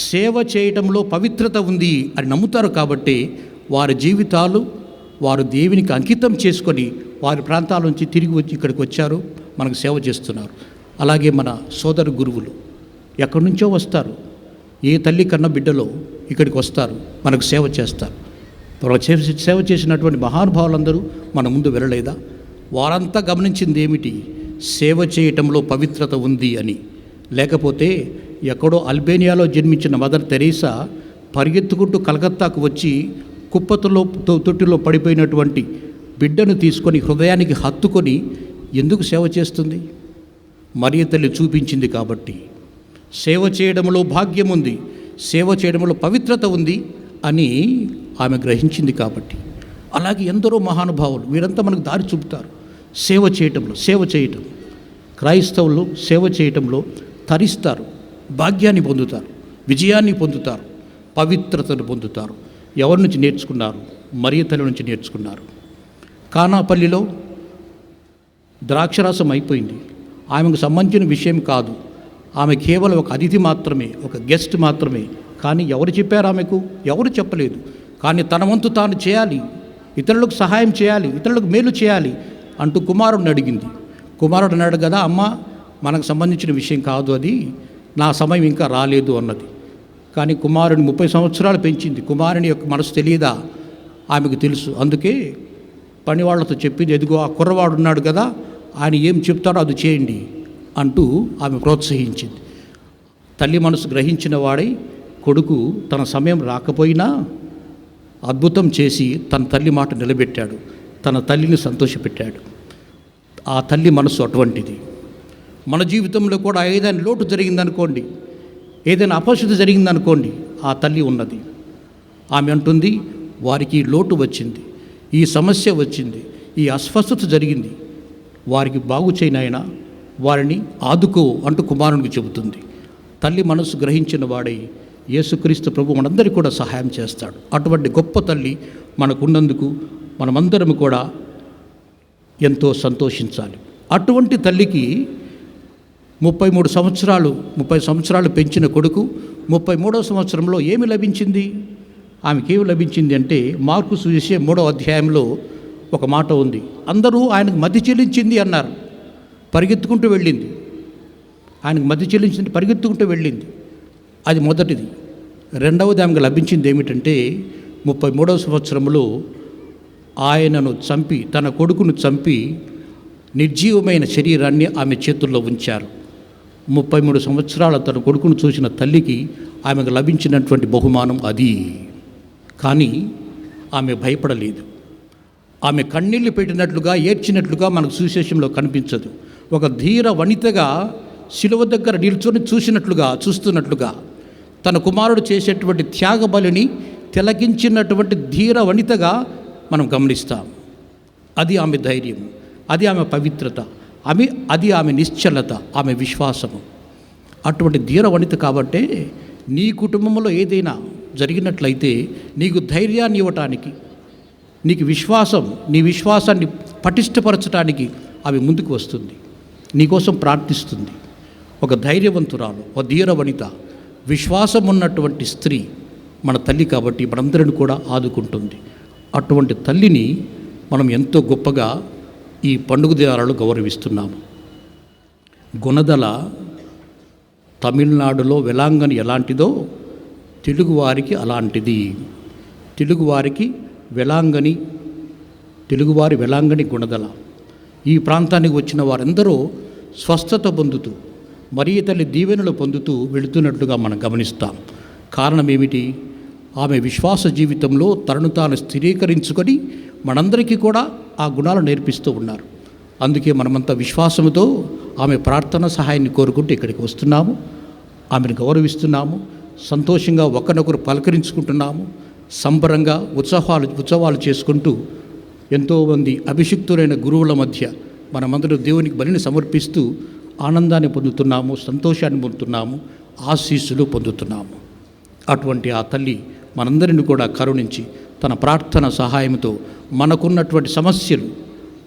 సేవ చేయడంలో పవిత్రత ఉంది అని నమ్ముతారు కాబట్టి వారి జీవితాలు వారు దేవునికి అంకితం చేసుకొని వారి ప్రాంతాల నుంచి తిరిగి వచ్చి ఇక్కడికి వచ్చారు, మనకు సేవ చేస్తున్నారు. అలాగే మన సోదర గురువులు ఎక్కడి నుంచో వస్తారు, ఏ తల్లి కన్న బిడ్డలో ఇక్కడికి వస్తారు, మనకు సేవ చేస్తారు. సేవ చేసినటువంటి మహానుభావులందరూ మన ముందు వెళ్ళలేదా? వారంతా గమనించింది ఏమిటి? సేవ చేయటంలో పవిత్రత ఉంది అని. లేకపోతే ఎక్కడో అల్బేనియాలో జన్మించిన మదర్ తెరీసా పరిగెత్తుకుంటూ కలకత్తాకు వచ్చి తొట్టిలో పడిపోయినటువంటి బిడ్డను తీసుకొని హృదయానికి హత్తుకొని ఎందుకు సేవ చేస్తుంది? మరియ తల్లి చూపించింది కాబట్టి. సేవ చేయడంలో భాగ్యం ఉంది, సేవ చేయడంలో పవిత్రత ఉంది అని ఆమె గ్రహించింది కాబట్టి. అలాగే ఎందరో మహానుభావులు వీరంతా మనకు దారి చూపుతారు. సేవ చేయటం క్రైస్తవులు సేవ చేయటంలో తరిస్తారు, భాగ్యాన్ని పొందుతారు, విజయాన్ని పొందుతారు, పవిత్రతను పొందుతారు. ఎవరి నుంచి నేర్చుకున్నారు? మరియ తల్లి నుంచి నేర్చుకున్నారు. కానాపల్లిలో ద్రాక్షరసం అయిపోయింది. ఆమెకు సంబంధించిన విషయం కాదు. ఆమె కేవలం ఒక అతిథి మాత్రమే, ఒక గెస్ట్ మాత్రమే. కానీ ఎవరు చెప్పారు ఆమెకు? ఎవరు చెప్పలేదు. కానీ తన వంతు తాను చేయాలి, ఇతరులకు సహాయం చేయాలి, ఇతరులకు మేలు చేయాలి అంటూ కుమారుడిని అడిగింది. కుమారుడు అన్నాడు కదా, అమ్మ మనకు సంబంధించిన విషయం కాదు అది, నా సమయం ఇంకా రాలేదు అన్నది. కానీ కుమారుని 30 సంవత్సరాలు పెంచింది. కుమారుని యొక్క మనసు తెలియదా? ఆమెకు తెలుసు. అందుకే పని వాళ్ళతో చెప్పింది, ఎదుగో ఆ కుర్రవాడు ఉన్నాడు కదా, ఆయన ఏం చెప్తాడో అది చేయండి అంటూ ఆమె ప్రోత్సహించింది. తల్లి మనసు గ్రహించిన వాడై కొడుకు తన సమయం రాకపోయినా అద్భుతం చేసి తన తల్లి మాట నిలబెట్టాడు, తన తల్లిని సంతోషపెట్టాడు. ఆ తల్లి మనసు అటువంటిది. మన జీవితంలో కూడా ఏదైనా లోటు జరిగిందనుకోండి, ఏదైనా అపశుద్ధి జరిగిందనుకోండి, ఆ తల్లి ఉన్నది. ఆమె అంటుంది, వారికి ఈ లోటు వచ్చింది, ఈ సమస్య వచ్చింది, ఈ అస్వస్థత జరిగింది, వారికి బాగు చేయనైనా వారిని ఆదుకో అంటూ కుమారునికి చెబుతుంది. తల్లి మనసు గ్రహించిన వాడై యేసుక్రీస్తు ప్రభు మనందరికీ కూడా సహాయం చేస్తాడు. అటువంటి గొప్ప తల్లి మనకున్నందుకు మనమందరం కూడా ఎంతో సంతోషించాలి. అటువంటి తల్లికి 30 సంవత్సరాలు పెంచిన కొడుకు 33వ సంవత్సరంలో ఏమి లభించింది? ఆమెకేమి లభించింది అంటే, మార్కు సువిశేషం 3వ అధ్యాయంలో ఒక మాట ఉంది. అందరూ ఆయనకు మతి చెల్లించింది అన్నారు. పరిగెత్తుకుంటూ వెళ్ళింది. ఆయనకు మతి చెల్లించింది, పరిగెత్తుకుంటూ వెళ్ళింది. అది మొదటిది. రెండవది ఆమెకు లభించింది ఏమిటంటే, 33వ సంవత్సరంలో ఆయనను చంపి, తన కొడుకును చంపి నిర్జీవమైన శరీరాన్ని ఆమె చేతుల్లో ఉంచారు. 33 సంవత్సరాల తన కొడుకును చూసిన తల్లికి ఆమెకు లభించినటువంటి బహుమానం అది. కానీ ఆమె భయపడలేదు. ఆమె కన్నీళ్లు పెట్టినట్లుగా, ఏడ్చినట్లుగా మనకు సువిశేషంలో కనిపించదు. ఒక ధీర వనితగా శిలువ దగ్గర నిల్చొని చూస్తున్నట్లుగా తన కుమారుడు చేసేటువంటి త్యాగ బలిని తిలకించినటువంటి ధీర వనితగా మనం గమనిస్తాం. అది ఆమె ధైర్యం, అది ఆమె పవిత్రత, అది ఆమె నిశ్చలత, ఆమె విశ్వాసము. అటువంటి ధీర వనిత కాబట్టే నీ కుటుంబంలో ఏదైనా జరిగినట్లయితే నీకు ధైర్యాన్ని ఇవ్వటానికి, నీకు నీ విశ్వాసాన్ని పటిష్టపరచడానికి ఆమె ముందుకు వస్తుంది, నీకోసం ప్రార్థిస్తుంది. ఒక ధైర్యవంతురాలు, ఒక ధీర వనిత, విశ్వాసం ఉన్నటువంటి స్త్రీ మన తల్లి కాబట్టి మనందరిని కూడా ఆదుకుంటుంది. అటువంటి తల్లిని మనం ఎంతో గొప్పగా ఈ పండుగ దినాలలో గౌరవిస్తున్నాము. గుణదల తమిళనాడులో వెలాంగని ఎలాంటిదో తెలుగువారికి అలాంటిది. తెలుగువారి వెలాంగని గుణదల. ఈ ప్రాంతానికి వచ్చిన వారందరూ స్వస్థత పొందుతూ, మరియ తల్లి దీవెనలు పొందుతూ వెళుతున్నట్లుగా మనం గమనిస్తాం. కారణం ఏమిటి? ఆమె విశ్వాస జీవితంలో తనను తాను స్థిరీకరించుకొని మనందరికీ కూడా ఆ గుణాలు నేర్పిస్తూ ఉన్నారు. అందుకే మనమంతా విశ్వాసంతో ఆమె ప్రార్థన సహాయాన్ని కోరుకుంటూ ఇక్కడికి వస్తున్నాము. ఆమెను గౌరవిస్తున్నాము, సంతోషంగా ఒకరినొకరు పలకరించుకుంటున్నాము, సంబరంగా ఉత్సవాలు చేసుకుంటూ ఎంతోమంది అభిషిక్తులైన గురువుల మధ్య మనమందరూ దేవునికి బలిని సమర్పిస్తూ ఆనందాన్ని పొందుతున్నాము, సంతోషాన్ని పొందుతున్నాము, ఆశీస్సులు పొందుతున్నాము. అటువంటి ఆ తల్లి మనందరిని కూడా కరుణించి తన ప్రార్థన సహాయంతో మనకున్నటువంటి సమస్యలు,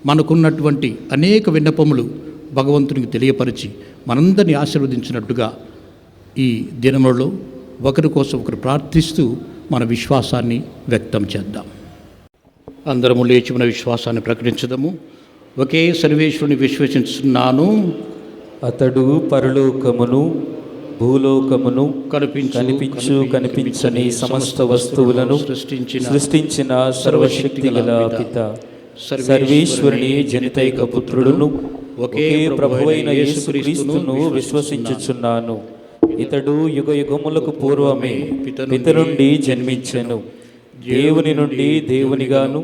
మనకున్నటువంటి అనేక విన్నపములు భగవంతునికి తెలియపరిచి మనందరినీ ఆశీర్వదించినట్టుగా ఈ దినములలో ఒకరి కోసం ఒకరు ప్రార్థిస్తూ మన విశ్వాసాన్ని వ్యక్తం చేద్దాం. అందరము లేచి మన విశ్వాసాన్ని ప్రకటించదము. ఒకే సర్వేశ్వరుని విశ్వసిస్తున్నాను, అతడు పరలోకమును భూలోకమును కనిపించు కనిపించని సమస్త వస్తువులను సృష్టించిన సర్వశక్తి గల పిత సర్వేశ్వరుని జనితైక పుత్రుడును ఒకే ప్రభువైన యేసుక్రీస్తును విశ్వసించుచున్నాను. ఇతడు యుగ యుగములకు పూర్వమే పిత నుండి జన్మించెను. దేవుని నుండి దేవునిగాను,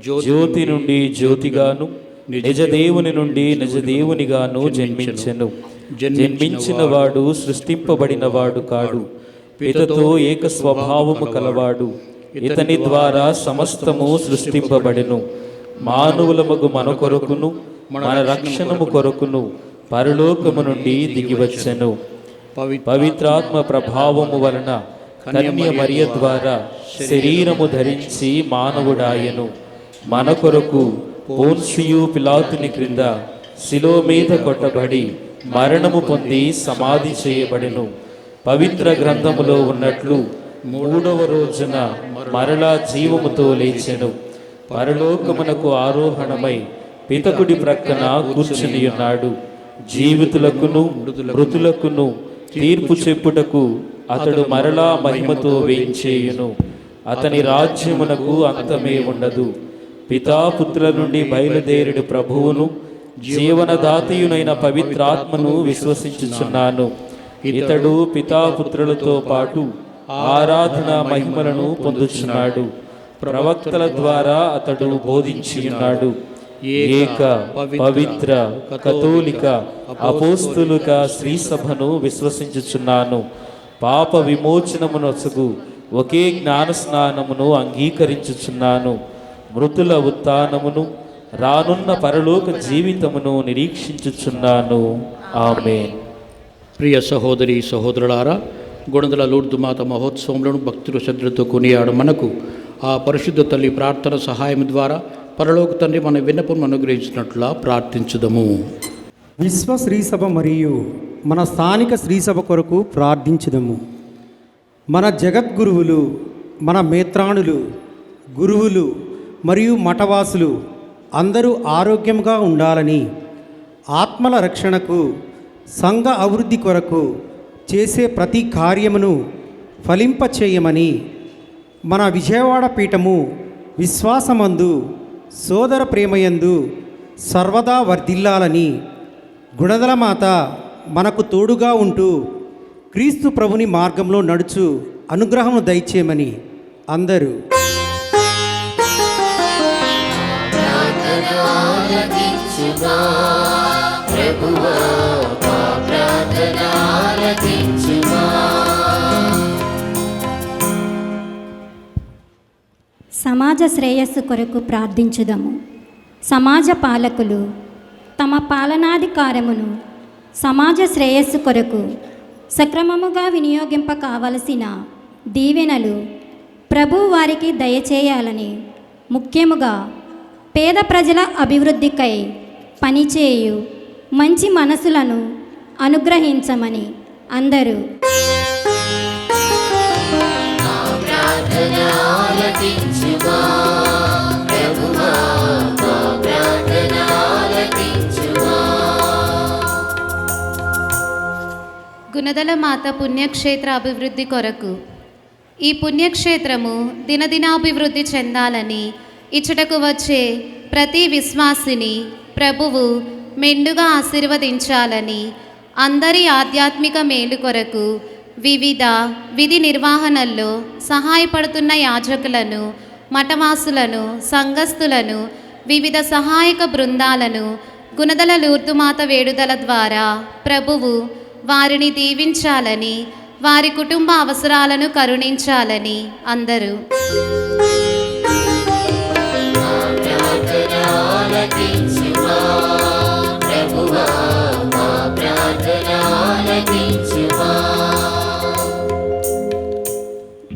జ్యోతి నుండి జ్యోతిగాను, నిజ దేవుని నుండి నిజ దేవునిగాను జన్మించెను. జన్మించిన వాడు సృష్టింపబడిన వాడు కాడు, పితతో ఏక స్వభావము కలవాడు. ఇతని ద్వారా సమస్తము సృష్టింపబడెను. మానవులమగు మన కొరకును మన రక్షణము కొరకును పరలోకము నుండి దిగివచ్చెను. పవిత్రాత్మ ప్రభావము వలన కన్య మరియ ద్వారా శరీరము ధరించి మానవుడాయను. మన కొరకు పోన్సియు పిలాతుని క్రింద శిలో మీద కొట్టబడి మరణము పొంది సమాధి చేయబడెను. పవిత్ర గ్రంథములో ఉన్నట్లు 3వ రోజున మరలా జీవముతో లేచెను. పరలోకమునకు ఆరోహణమై పితకుడి ప్రక్కన కూర్చుని ఉన్నాడు. జీవితులకును మృతులకును తీర్పు చెప్పుటకు అతడు మరలా మహిమతో వేయించేయును. అతని రాజ్యమునకు అంతమే ఉండదు. పితాపుత్రుల నుండి బయలుదేరుడు ప్రభువును జీవనదాతయునైన పవిత్రాత్మను విశ్వసించుచున్నాను. ఇతడు పితాపుత్రులతో పాటు ఆరాధన మహిమలను పొందుచున్నాడు. ప్రవక్తల ద్వారా అతడు బోధించి ఉన్నాడు. ఏక పవిత్ర కథోలిక అపోస్తులిక శ్రీసభను విశ్వసించుచున్నాను. పాప విమోచనమునొసగు ఒకే జ్ఞాన స్నానమును అంగీకరించుచున్నాను. మృతుల ఉత్థానమును రానున్న పరలోక జీవితమును నిరీక్షించుచున్నాను. ఆమేన్. ప్రియ సహోదరి సహోదరులారా, గుణదల లూర్దు మాత మహోత్సవములను భక్తుల శ్రద్ధలతో కొనియాడు మనకు ఆ పరిశుద్ధ తల్లి ప్రార్థన సహాయం ద్వారా పరలోక తండ్రి మన విన్నపం అనుగ్రహించినట్లా ప్రార్థించుదము. విశ్వ శ్రీసభ మరియు మన స్థానిక శ్రీసభ కొరకు ప్రార్థించుదము. మన జగద్గురువులు, మన మేత్రాణులు, గురువులు మరియు మఠవాసులు అందరూ ఆరోగ్యంగా ఉండాలని, ఆత్మల రక్షణకు, సంఘ అభివృద్ధి కొరకు చేసే ప్రతి కార్యమును ఫలింపచేయమని మన విజయవాడ పీఠము విశ్వాసమందు సోదర ప్రేమయందు సర్వదా వర్ధిల్లాలని గుణదల మాత మనకు తోడుగా ఉంటూ క్రీస్తు ప్రభుని మార్గంలో నడుచు అనుగ్రహము దయచేయమని అందరూ సమాజ శ్రేయస్సు కొరకు ప్రార్థించుదము. సమాజ పాలకులు తమ పాలనాధికారమును సమాజ శ్రేయస్సు కొరకు సక్రమముగా వినియోగింప కావలసిన దీవెనలు ప్రభు వారికి దయచేయాలని, ముఖ్యముగా పేద ప్రజల అభివృద్ధికై పనిచేయు మంచి మనసులను అనుగ్రహించమని అందరూ గుణదల మాత పుణ్యక్షేత్ర అభివృద్ధి కొరకు ఈ పుణ్యక్షేత్రము దినదినాభివృద్ధి చెందాలని, ఇచ్చటకు వచ్చే ప్రతి విశ్వాసిని ప్రభువు మెండుగా ఆశీర్వదించాలని, అందరి ఆధ్యాత్మిక మేలు కొరకు వివిధ విధి నిర్వహణల్లో సహాయపడుతున్న యాజకులను, మఠవాసులను, సంఘస్థులను, వివిధ సహాయక బృందాలను గుణదల లూర్దుమాత వేడుదల ద్వారా ప్రభువు వారిని దీవించాలని, వారి కుటుంబ అవసరాలను కరుణించాలని అందరూ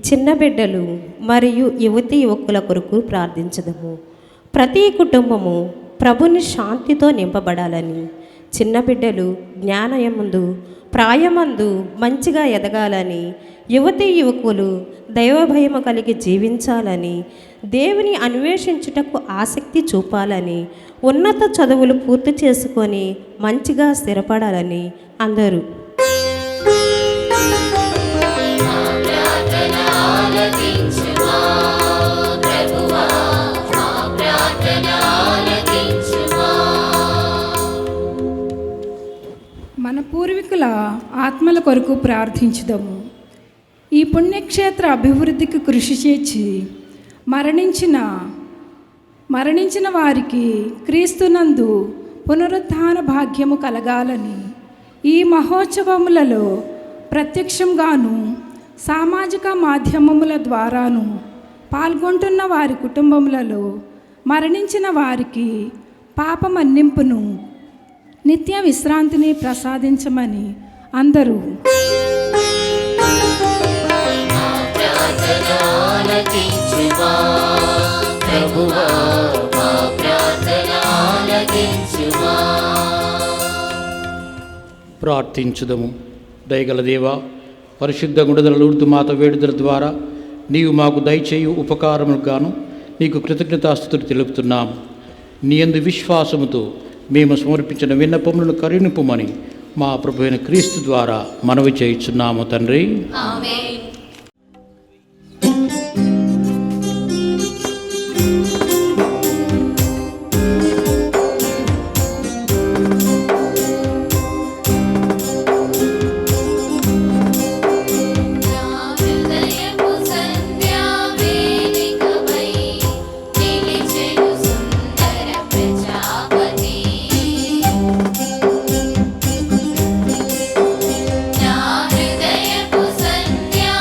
చిన్న బిడ్డలు మరియు యువతి యువకుల కొరకు ప్రార్థించదము. ప్రతి కుటుంబము ప్రభుని శాంతితో నింపబడాలని, చిన్న బిడ్డలు జ్ఞానయమందు ప్రాయమందు మంచిగా ఎదగాలని, యువతి యువకులు దైవభయము కలిగి జీవించాలని, దేవుని అన్వేషించుటకు ఆసక్తి చూపాలని, ఉన్నత చదువులు పూర్తి చేసుకొని మంచిగా స్థిరపడాలని అందరూ మన పూర్వీకుల ఆత్మల కొరకు ప్రార్థించుదాము. ఈ పుణ్యక్షేత్ర అభివృద్ధికి కృషి చేసి మరణించిన వారికి క్రీస్తునందు పునరుత్థాన భాగ్యము కలగాలని, ఈ మహోత్సవములలో ప్రత్యక్షంగాను సామాజిక మాధ్యమముల ద్వారాను పాల్గొంటున్న వారి కుటుంబములలో మరణించిన వారికి పాప మన్నింపును, నిత్య విశ్రాంతిని ప్రసాదించమని అందరూ ప్రార్థించుదము. దయగల దేవా, పరిశుద్ధ గుణదల లూర్దు మాత వేడుదల ద్వారా నీవు మాకు దయచేయు ఉపకారములకు గాను నీకు కృతజ్ఞతాస్తుతులు తెలుపుతున్నాము. నీ యందు విశ్వాసముతో మేము సమర్పించిన విన్నపములను కరుణింపుమని మా ప్రభు అయిన క్రీస్తు ద్వారా మనవి చేయుచున్నాము తండ్రి. ఆమేన్. నా హృదయపు సంధ్యా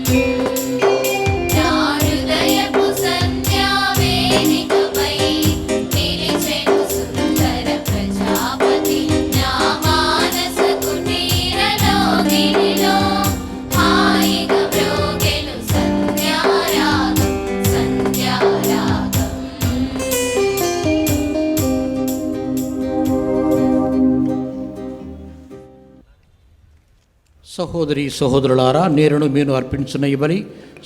నా హృదయపు సంధ్యావేదికపై నిలిచెను సుందర ప్రజాపతి. నా మానస కుటీరలో గిరిలో హాయిగా మ్రోగెను సంధ్యారాగం సంధ్యారాగం. సహోదరి సహోదరులారా, నేరును మీను అర్పించిన ఈ బలి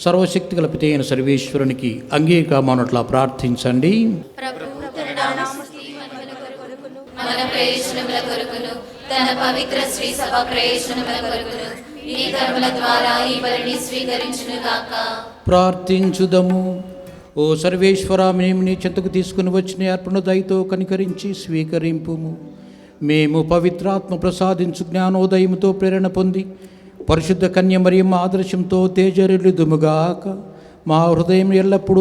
సర్వశక్తి గల పిత అయిన సర్వేశ్వరునికి అంగీకారమనట్లా ప్రార్థించండి. మన ప్రయోజనముల కొరకును తన పవిత్ర శ్రీ సభ ప్రయోజనముల కొరకును ఈ కర్మల ద్వారా ఈ బలిని స్వీకరించును గాక. ప్రార్థించుదము. ఓ సర్వేశ్వర, మేము నీ చెంతకు తీసుకుని వచ్చిన అర్పణ దయతో కనికరించి స్వీకరింపుము. మేము పవిత్రాత్మ ప్రసాదించు జ్ఞానోదయముతో ప్రేరణ పొంది పరిశుద్ధ కన్య మరియమ్మ ఆదర్శంతో తేజరిల్లుదుముగాక. మా హృదయం ఎల్లప్పుడూ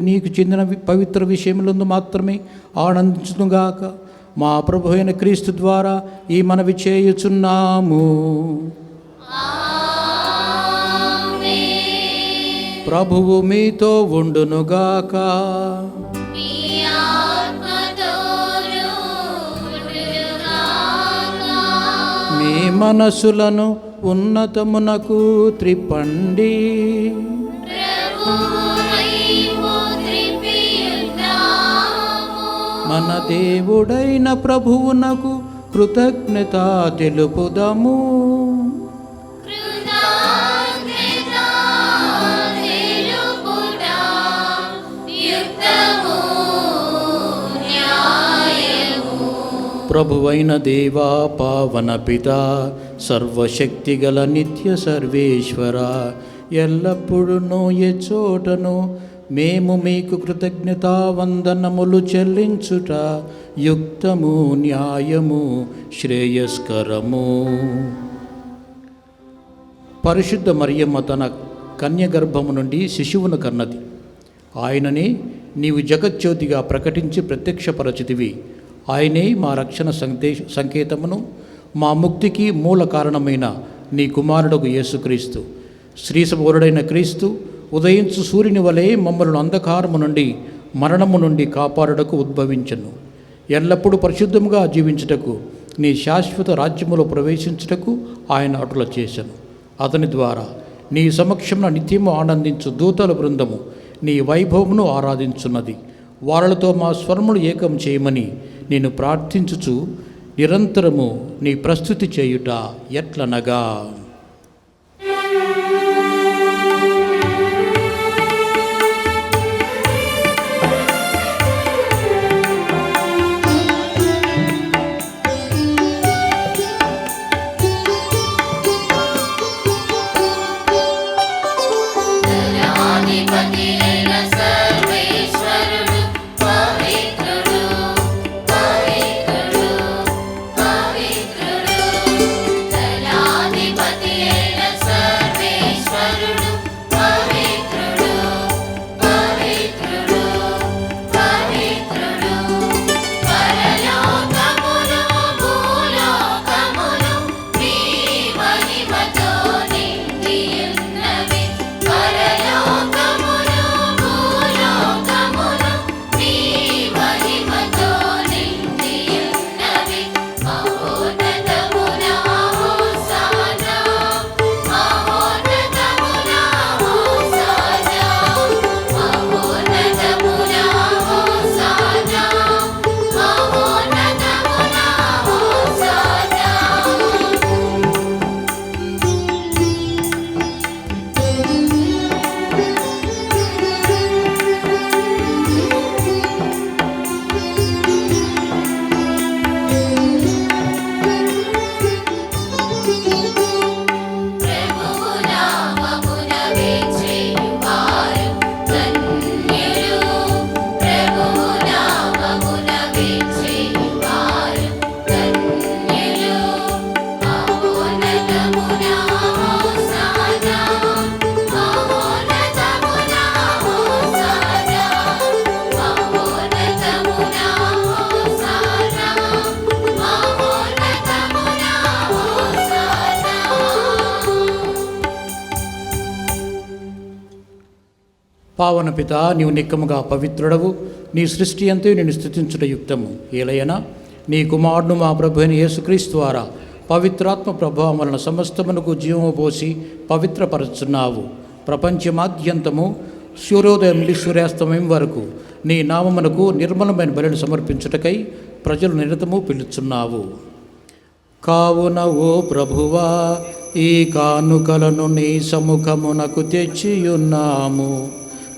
నీకు చెందిన పవిత్ర విషయములందు మాత్రమే ఆనందించునుగాక. మా ప్రభు అయిన క్రీస్తు ద్వారా ఈ మనవి చేయుచున్నాము. ప్రభువు మీతో ఉండునుగాక. మీ ఆత్మతోను ఉండునుగాక. మీ మనసులను ఉన్నతమునకు త్రిప్పండి. ప్రభువైపు త్రిప్పియున్నాము. మన దేవుడైన ప్రభువునకు కృతజ్ఞత తెలుపుదము. కృతజ్ఞత తెలుపుట యుక్తము న్యాయము. ప్రభువైన దేవా, పావన పిత, సర్వశక్తిగల నిత్య సర్వేశ్వర, ఎల్లప్పుడూ ఎచోటను మేము మీకు కృతజ్ఞతా వందనములు చెల్లించుట యుక్తము, న్యాయము, శ్రేయస్కరము. పరిశుద్ధ మరియమ్మ తన కన్యగర్భము నుండి శిశువును కన్నది. ఆయననే నీవు జగజ్యోతిగా ప్రకటించి ప్రత్యక్షపరచితివి. ఆయనే మా రక్షణ సంకేతమును, మా ముక్తికి మూల కారణమైన నీ కుమారుడకు యేసుక్రీస్తు. శ్రీసభోరుడైన క్రీస్తు ఉదయించు సూర్యుని వలె మమ్మలను అంధకారము నుండి మరణము నుండి కాపాడుటకు ఉద్భవించను. ఎల్లప్పుడూ పరిశుద్ధముగా జీవించుటకు నీ శాశ్వత రాజ్యములో ప్రవేశించుటకు ఆయన అటుల చేశను. అతని ద్వారా నీ సమక్షంలో నిత్యము ఆనందించు దూతల బృందము నీ వైభవమును ఆరాధించున్నది. వారలతో మా స్వరములు ఏకం చేయమని నేను ప్రార్థించుచు నిరంతరము నీ ప్రస్తుతి చేయుట ఎట్లనగా, దయాధిపతి అయిన సర్వేశ్వరుడు పవిత్రుడు పవిత్రుడు పవిత్రుడు. దయాధిపతి అయిన సర్వేశ్వరుడు పవిత్రుడు పవిత్రుడు పవిత్రుడు. పరలోకమును భూలోకమును మీ మహిమతో నిండి ఉన్నవి. పరలోకమును పావన పిత, నీవు నిక్కముగా పవిత్రుడవు, నీ సృష్టి అంతే నేను స్తుతించుట యుక్తము. ఏలయనా నీ కుమారుడు మా ప్రభు అయిన యేసుక్రీస్తు ద్వారా పవిత్రాత్మ ప్రభావం వలన సమస్తమునకు జీవము పోసి పవిత్రపరచున్నావు. ప్రపంచమాద్యంతము సూర్యోదయం నుండి సూర్యాస్తమయం వరకు నీ నామమునకు నిర్మలమైన బలులు సమర్పించుటకై ప్రజలు నిరతము పిలుచున్నావు. కావున ఓ ప్రభువా, ఈ కానుకలను నీ సముఖమునకు తెచ్చియున్నాము.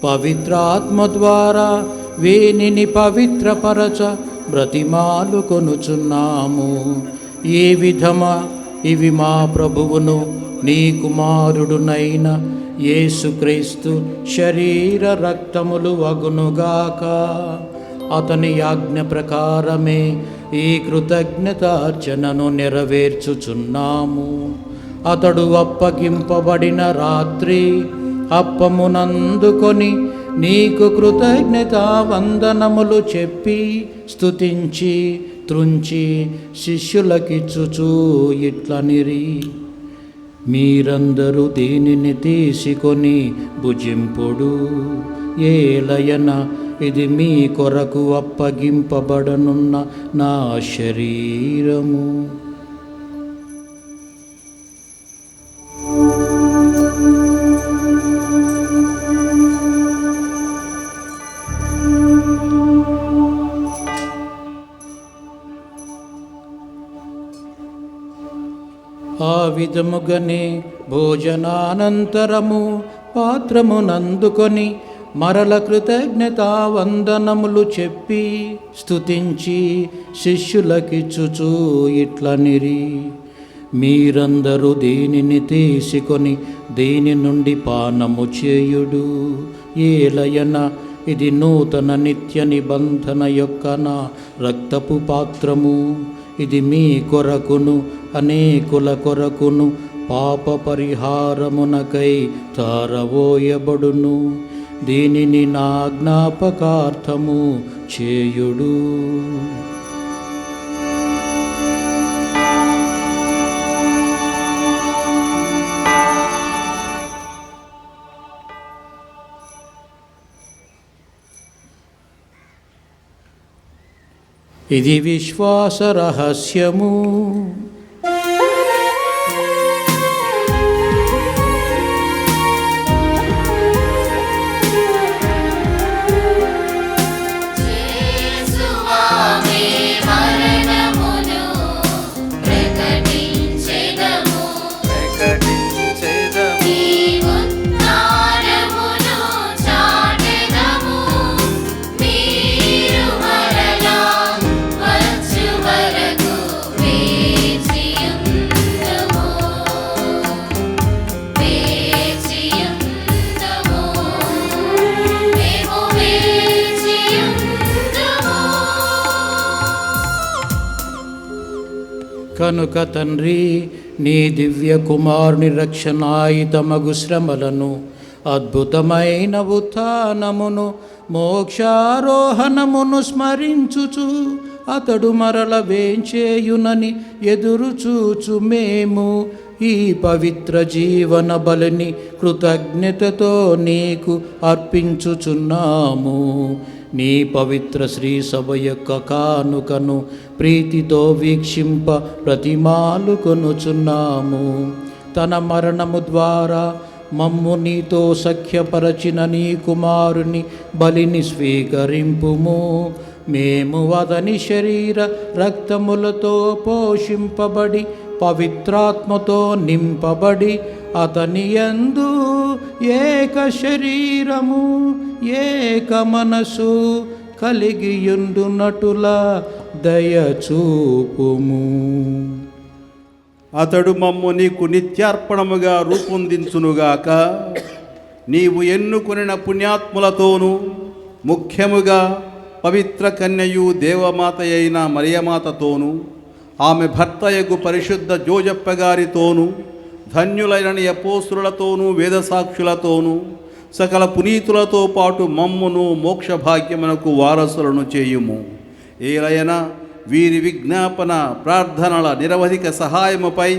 పవిత్రాత్మ ద్వారా వీనిని పవిత్రపరచ బ్రతిమాలు కొనుచున్నాము. ఈ విధమా ఇవి మా ప్రభువును నీ కుమారుడునైన యేసుక్రీస్తు శరీర రక్తములు అగునుగాక. అతని ఆజ్ఞ ప్రకారమే ఈ కృతజ్ఞతార్చనను నెరవేర్చుచున్నాము. అతడు అప్పగింపబడిన రాత్రి అప్పమునందుకొని నీకు కృతజ్ఞతా వందనములు చెప్పి స్తుతించి త్రుంచి శిష్యులకిచ్చుచూ ఇట్లనిరి, మీరందరూ దీనిని తీసుకొని భుజింపుడు. ఏలయన ఇది మీ కొరకు అప్పగింపబడనున్న నా శరీరము. ఆ విధముగనే భోజనానంతరము పాత్రమునందుకొని మరల కృతజ్ఞతా వందనములు చెప్పి స్తుతించి శిష్యులకిచ్చుచూ ఇట్లనిరి, మీరందరూ దీనిని తీసుకొని దీని నుండి పానము చేయుడు. ఏలయన ఇది నూతన నిత్య నిబంధన యొక్క నా రక్తపు పాత్రము. ఇది మీ కొరకును అనేకుల కొరకును పాప పరిహారమునకై తారవోయబడును. దీనిని నా జ్ఞాపకార్థము చేయుడు. ఇది విశ్వాస రహస్యము. కనుక తండ్రి, నీ దివ్య కుమారుని రక్షణాయుతమగు శ్రమలను, అద్భుతమైన ఉత్థానమును, మోక్షారోహణమును స్మరించుచు అతడు మరల వేంచేయునని ఎదురుచూచు మేము ఈ పవిత్ర జీవన బలిని కృతజ్ఞతతో నీకు అర్పించుచున్నాము. నీ పవిత్ర శ్రీ సభ యొక్క కానుకను ప్రీతితో వీక్షింప ప్రతిమాలు కొనుచున్నాము. తన మరణము ద్వారా మమ్ము నీతో సఖ్యపరచిన నీ కుమారుని బలిని స్వీకరింపుము. మేము అతని శరీర రక్తములతో పోషింపబడి పవిత్రాత్మతో నింపబడి అతని యందు ఏక శరీరము ఏక మనసు కలిగియుండునటులా దయచూపుము. అతడు మమ్ము నీకు నిత్యార్పణముగా రూపొందించునుగాక. నీవు ఎన్నుకొనిన పుణ్యాత్ములతోనూ ముఖ్యముగా పవిత్ర కన్యయు దేవమాత అయిన మరియమాతతోనూ ఆమె భర్తయగు పరిశుద్ధ జోజప్ప గారితోనూ ధన్యులైన అపోస్తులతోనూ వేదసాక్షులతోనూ సకల పునీతులతో పాటు మమ్మును మోక్ష భాగ్యమునకు వారసులను చేయుము. ఏలైనా వీరి విజ్ఞాపన ప్రార్థనల నిరవధిక సహాయముపై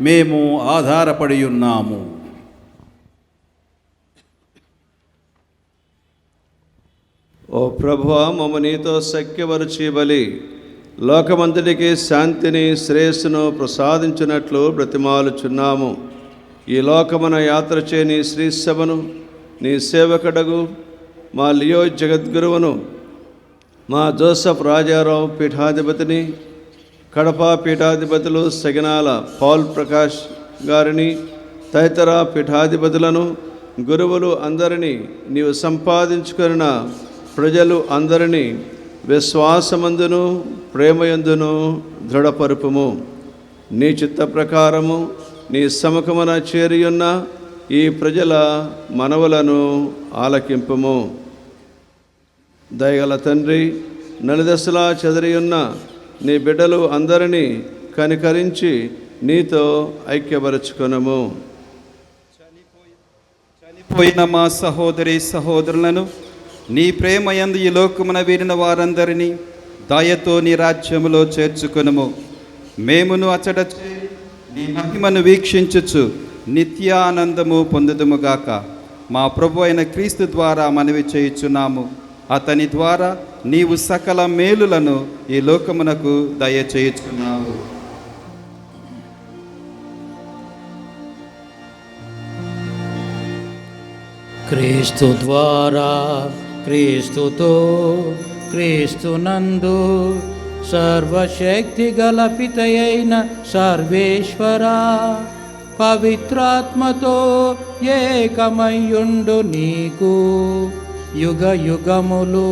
మేము ఆధారపడి ఉన్నాము. ఓ ప్రభువా, మమ్మ నీతో సఖ్యపరచబలి లోకమంతటికి శాంతిని శ్రేయస్సును ప్రసాదించినట్లు బ్రతిమాలుచున్నాము. ఈ లోకమున యాత్ర చే నీ శ్రీసభను, నీ సేవకుడగు మా లియో జగద్గురువును, మా జోసఫ్ రాజారావు పీఠాధిపతిని, కడప పీఠాధిపతులు సగినాల పౌల్ ప్రకాష్ గారిని, తదితర పీఠాధిపతులను, గురువులు అందరినీ, నీవు సంపాదించుకున్న ప్రజలు అందరినీ విశ్వాసమందును ప్రేమయందును దృఢపరుపుము. నీ చిత్త ప్రకారము నీ సముఖమున చేరియున్న ఈ ప్రజల మనవులను ఆలకింపుము. దయగల తండ్రి, నలుదశలా చెదరియున్న నీ బిడ్డలు అందరినీ కనికరించి నీతో ఐక్యపరచుకొనుము. చనిపోయిన మా సహోదరి సహోదరులను నీ ప్రేమయందు ఈ లోకమున వీరిన వారందరినీ దయతో నీ రాజ్యములో చేర్చుకొనుము. మేమును అచట నీ మహిమను వీక్షించుచు నిత్యానందము పొందుదుముగాక. మా ప్రభు అయిన క్రీస్తు ద్వారా మనవి చేయుచున్నాము. అతని ద్వారా నీవు సకల మేలులను ఈ లోకమునకు దయచేయుచున్నావు. క్రీస్తు ద్వారా, క్రీస్తుతో, క్రీస్తునందు సర్వశక్తి గల పితయైన సర్వేశ్వర పవిత్రాత్మతో ఏకమయ్యుండు నీకు యుగ యుగములు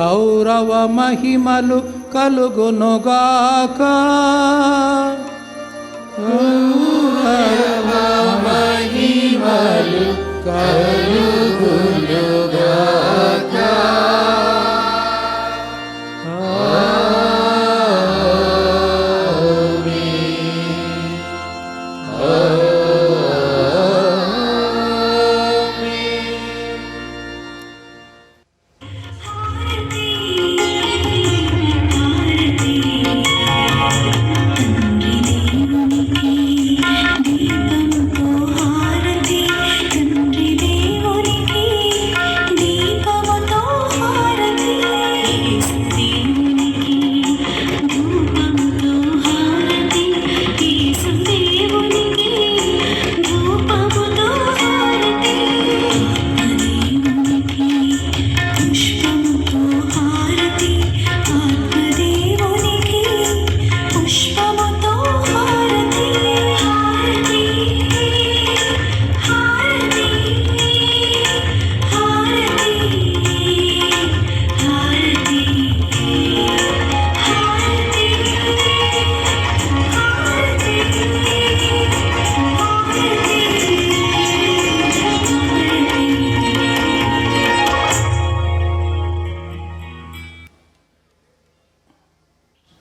గౌరవ మహిమలు కలుగునుగాక. గౌరవ మహిమలు కలుగునుగాక.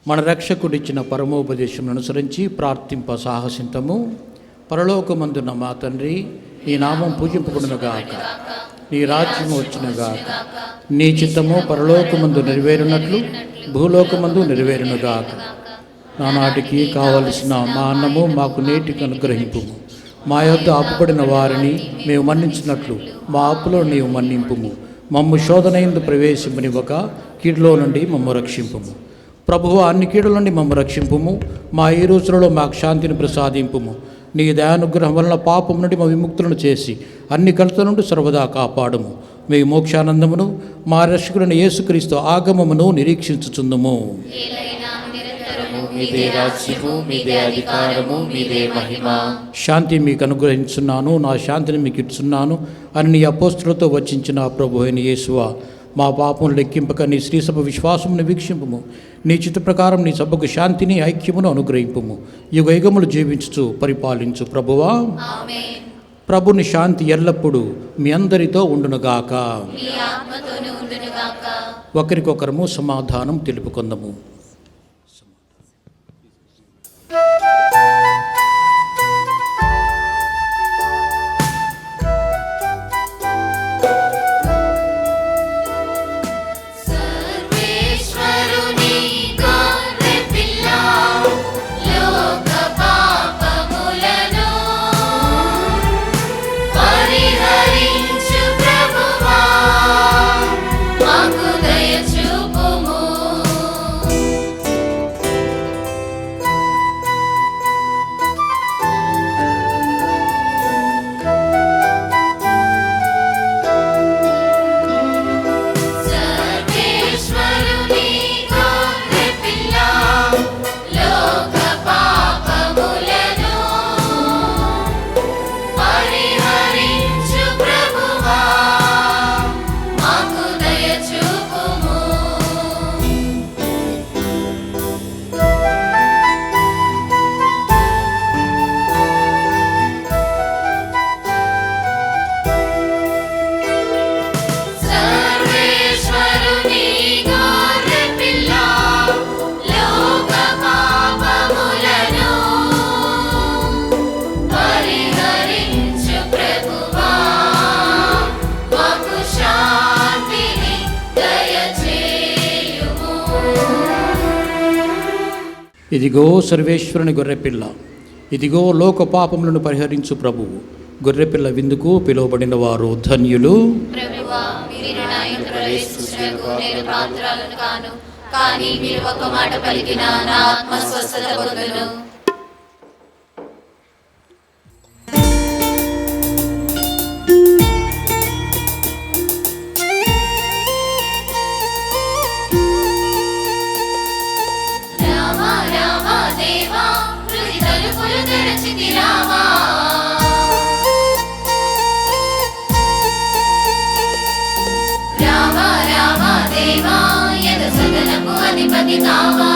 మన రక్షకుడిచ్చిన పరమోపదేశం అనుసరించి ప్రార్థింప సాహసింతము. పరలోకమందున్న మా తండ్రి, నీ నామం పూజింపబడునుగాక, నీ రాజ్యము వచ్చునుగాక, నీ చిత్తము పరలోకమందు నెరవేరునట్లు భూలోకమందు నెరవేరునుగాక. నానాటికి కావలసిన మా అన్నము మాకు నేటికి అనుగ్రహింపుము. మా యొద్ద అప్పుబడిన వారిని మేము మన్నించినట్లు మా అప్పులో నీవు మన్నింపుము. మమ్ము శోధనయందు ప్రవేశింపనివ్వక కీడులో నుండి మమ్ము రక్షింపుము. ప్రభువు, అన్ని కీడుల నుండి మమ్ము రక్షింపుము. మా ఈ రోజులలో మాకు శాంతిని ప్రసాదింపుము. నీ దయానుగ్రహం వలన పాపం నుండి మా విముక్తులను చేసి అన్ని కలుత నుండి సర్వదా కాపాడుము. మీ మోక్షానందమును మా రక్షకుడైన యేసుక్రీస్తు ఆగమమును నిరీక్షించుచుందుము. మీదే రాజ్యము, మీదే అధికారము, మీదే మహిమ. శాంతి మీకు అనుగ్రహించున్నాను, నా శాంతిని మీకు ఇచ్చున్నాను అని నీ అపోస్తులతో వచించిన ప్రభు అయిన యేసువా, మా పాపములు లెక్కింపక నీ శ్రీసభ విశ్వాసమును వీక్షింపుము. నీ చిత్త ప్రకారం నీ సభకు శాంతిని ఐక్యమును అనుగ్రహింపుము. యుగ యుగములు జీవించుచు పరిపాలించు ప్రభువా. ప్రభుని శాంతి ఎల్లప్పుడూ మీ అందరితో ఉండునుగాక. ఒకరికొకరము సమాధానం తెలుపుకుందాము. Mom. ఇదిగో సర్వేశ్వరుని గొర్రెపిల్ల, ఇదిగో లోక పాపములను పరిహరించు ప్రభువు. గొర్రెపిల్ల విందుకు పిలువబడిన వారు ధన్యులు. ప్రభువా, మీరు నా ఇంట ప్రవేశించుటకు నేను పాత్రురాలను కాను, కానీ మీరు ఒక మాట పలికిన నా ఆత్మ స్వస్థత పొందును. రామా రామా దేవా, హృది తలుపులు తెరచితి రామా. రామా రామా దేవా, యద సదనపు అధిపతి కావా.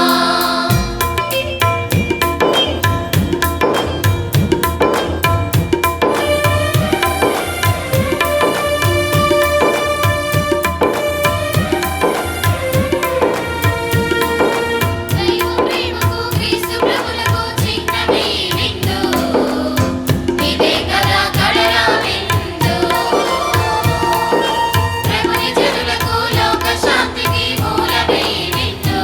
దైవ ప్రేమకు క్రీస్తు ప్రభులకు చిహ్నమే విందు, ఇదే కదా కడరా విందు. ప్రభుని జనులకు లోక శాంతికి మూలమే విందు,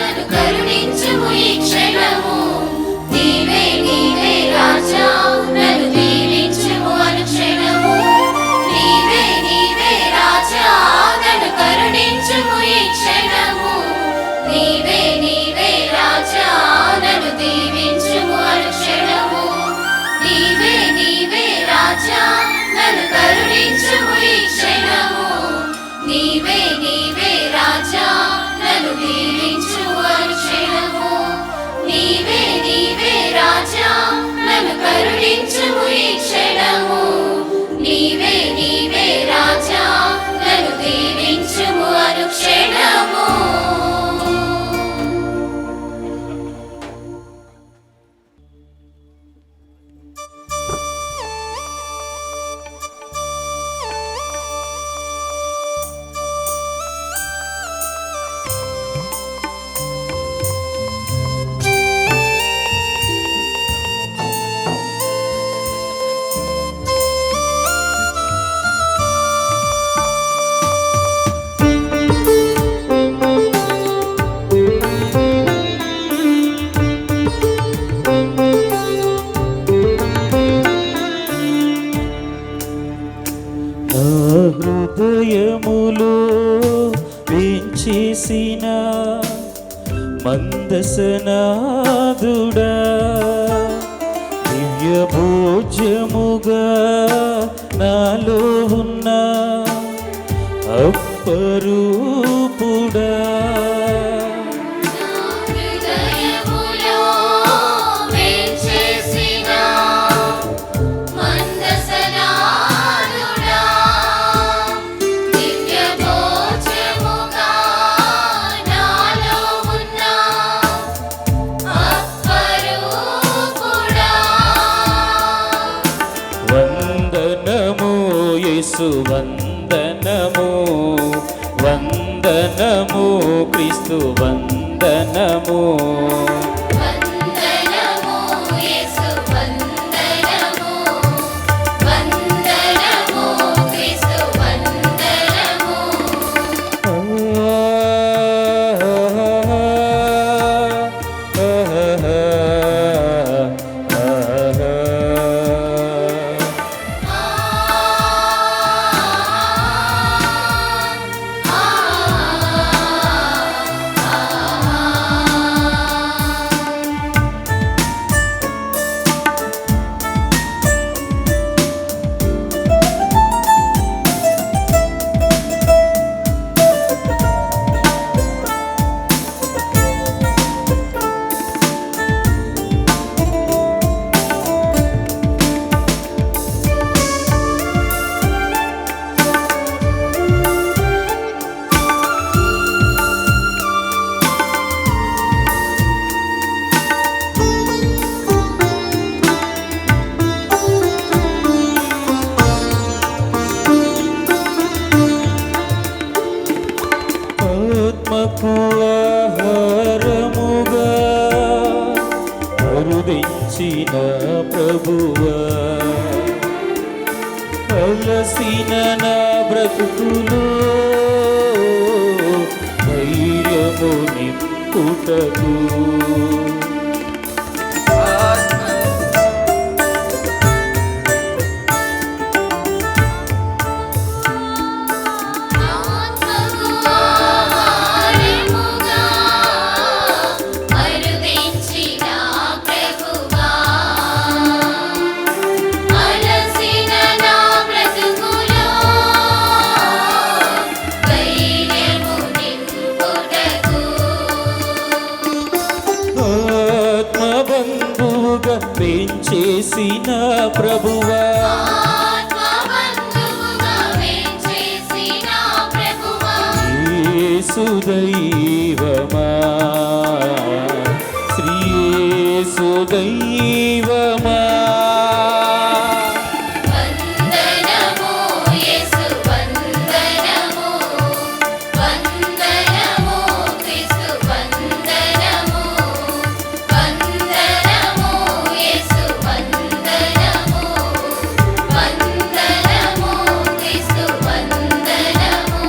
నన్ను కరుణించుము ఈ క్షణము. నీవే నీవే రాజా, నన్ను దీవించుము అనుక్షణము. నీవే నీవే రాజా, నన్ను కరుణించుము ఈ క్షణము. నీవే నీవే రాజా, నన్ను దీవించుము అనుక్షణము. నీవే నీవే రాజా, నన్ను కరుణించుము ఈ క్షణము. నీవే నీవే రాజా, నన్ను దీవించుము అనుక్షణము. నీవే నీవే రాజా, నన్ను కరుణించుము ఈ క్షణము. నీవే నీవే రాజా, నన్ను దీవించుము అనుక్షణము. నా హృదయములో వేంచేసిన మందసనాదుడా, దివ్య భోజ్యముగా నాలో ఉన్న అప్పరూపుడా. హృదయములో వేంచేసిన మందసనాదుడా, దివ్య భోజ్యముగా నాలో ఉన్న అప్పరూపుడా. వందనము యేసు వందనము, వందనము క్రీస్తు వందనము. వందనము యేసు వందనము, వందనము క్రీస్తు వందనము. ఆత్మకు ఆహారముగా అరుదించిన ప్రభువా, అలసిన నా బ్రతుకులో ధైర్యము నింపుటకు. ఆత్మకు ఆహారముగా అరుదించిన ప్రభువా, అలసిన నా బ్రతుకులో ధైర్యము నింపుటకు. ఆత్మబంధువుగా పెంచేసిన ప్రభువా, ఆత్మబంధువుగా వేంచేసిన ప్రభువా, యేసు దైవమా, శ్రీ యేసు దైవమా. వందనము యేసు వందనము, వందనము క్రీస్తు వందనము. వందనము యేసు వందనము, వందనము క్రీస్తు వందనము.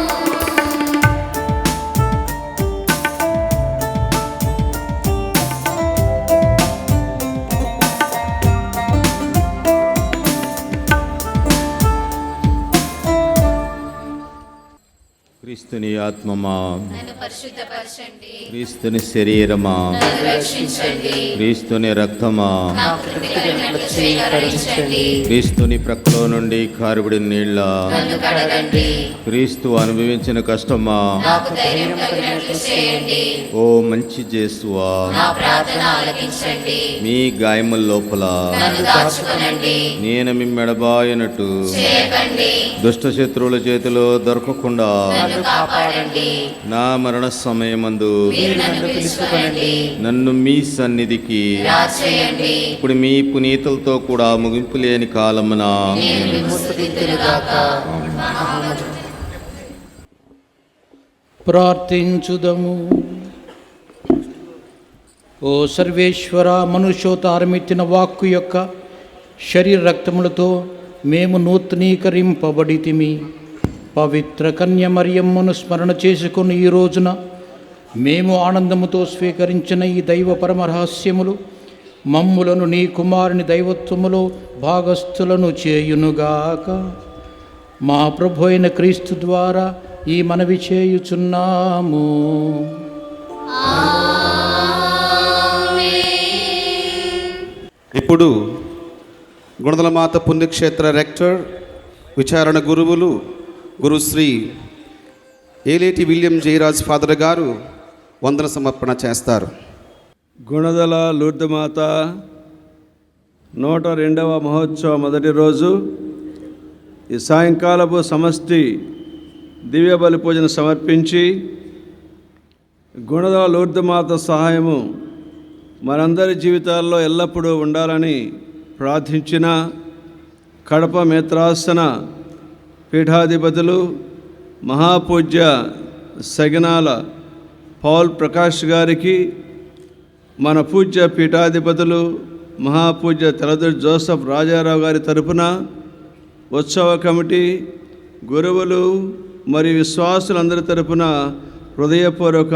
క్రీస్తుని ఆత్మమా, నన్ను పరిశుద్ధపరచండి. క్రీస్తుని శరీరమా, నన్ను రక్షించండి. క్రీస్తుని రక్తమా, నా కృతి కలిగినట్లు స్వీకరించండి. క్రీస్తుని ప్రక్కలో నుండి కారుబడిన నీళ్ళ, నన్ను కడగండి. క్రీస్తు అనుభవించిన కష్టమా, నాకు ధైర్యం కలిగినట్లు చేయండి. ఓ మంచి జేసువా, నా ప్రార్థన ఆలకించండి. మీ గాయముల లోపల నన్ను దాచుకొనండి. నేను మిమ్మెడబాయనట్టు చేయకండి. దుష్ట శత్రువుల చేతిలో దొరకకుండా నన్ను కాపాడండి. నా మరణ సమయమందు మీరు నన్ను పిలుచుకొనండి. నన్ను మీ సన్నిధికి రాచేయండి. ఇప్పుడు మీ పునీతులతో కూడా ముగింపు లేని కాలమున నేను మిమ్ము స్తుతింతునుగాక. ప్రార్థించుదము. ఓ సర్వేశ్వర, మనుష్యోతారమెత్తిన వాక్కు యొక్క శరీర రక్తములతో మేము నూతనీకరింపబడితిమి. పవిత్ర కన్య మరియమ్మను స్మరణ చేసుకుని ఈ రోజున మేము ఆనందముతో స్వీకరించిన ఈ దైవ పరమరహస్యములు మమ్ములను నీ కుమారుని దైవత్వములో భాగస్థులను చేయునుగాక. మా ప్రభు అయిన క్రీస్తు ద్వారా ఈ మనవి చేయుచున్నాము. ఇప్పుడు గుణదలమాత పుణ్యక్షేత్ర రెక్టర్, విచారణ గురువులు గురుశ్రీ ఏలేటి విలియం జయరాజ్ ఫాదర్ గారు వందన సమర్పణ చేస్తారు. గుణదల లూర్దుమాత 102వ మహోత్సవ మొదటి రోజు ఈ సాయంకాలపు సమష్టి దివ్య బలి పూజను సమర్పించి గుణదల లూర్దుమాత సహాయము మనందరి జీవితాల్లో ఎల్లప్పుడూ ఉండాలని ప్రార్థించిన కడప మేత్రాసన పీఠాధిపతులు మహాపూజ్య సగినాల పౌల్ ప్రకాష్ గారికి, మన పూజ్య పీఠాధిపతులు మహాపూజ్య తెలదుర్తి జోసఫ్ రాజారావు గారి తరపున ఉత్సవ కమిటీ, గురువులు మరియు విశ్వాసులందరి తరపున హృదయపూర్వక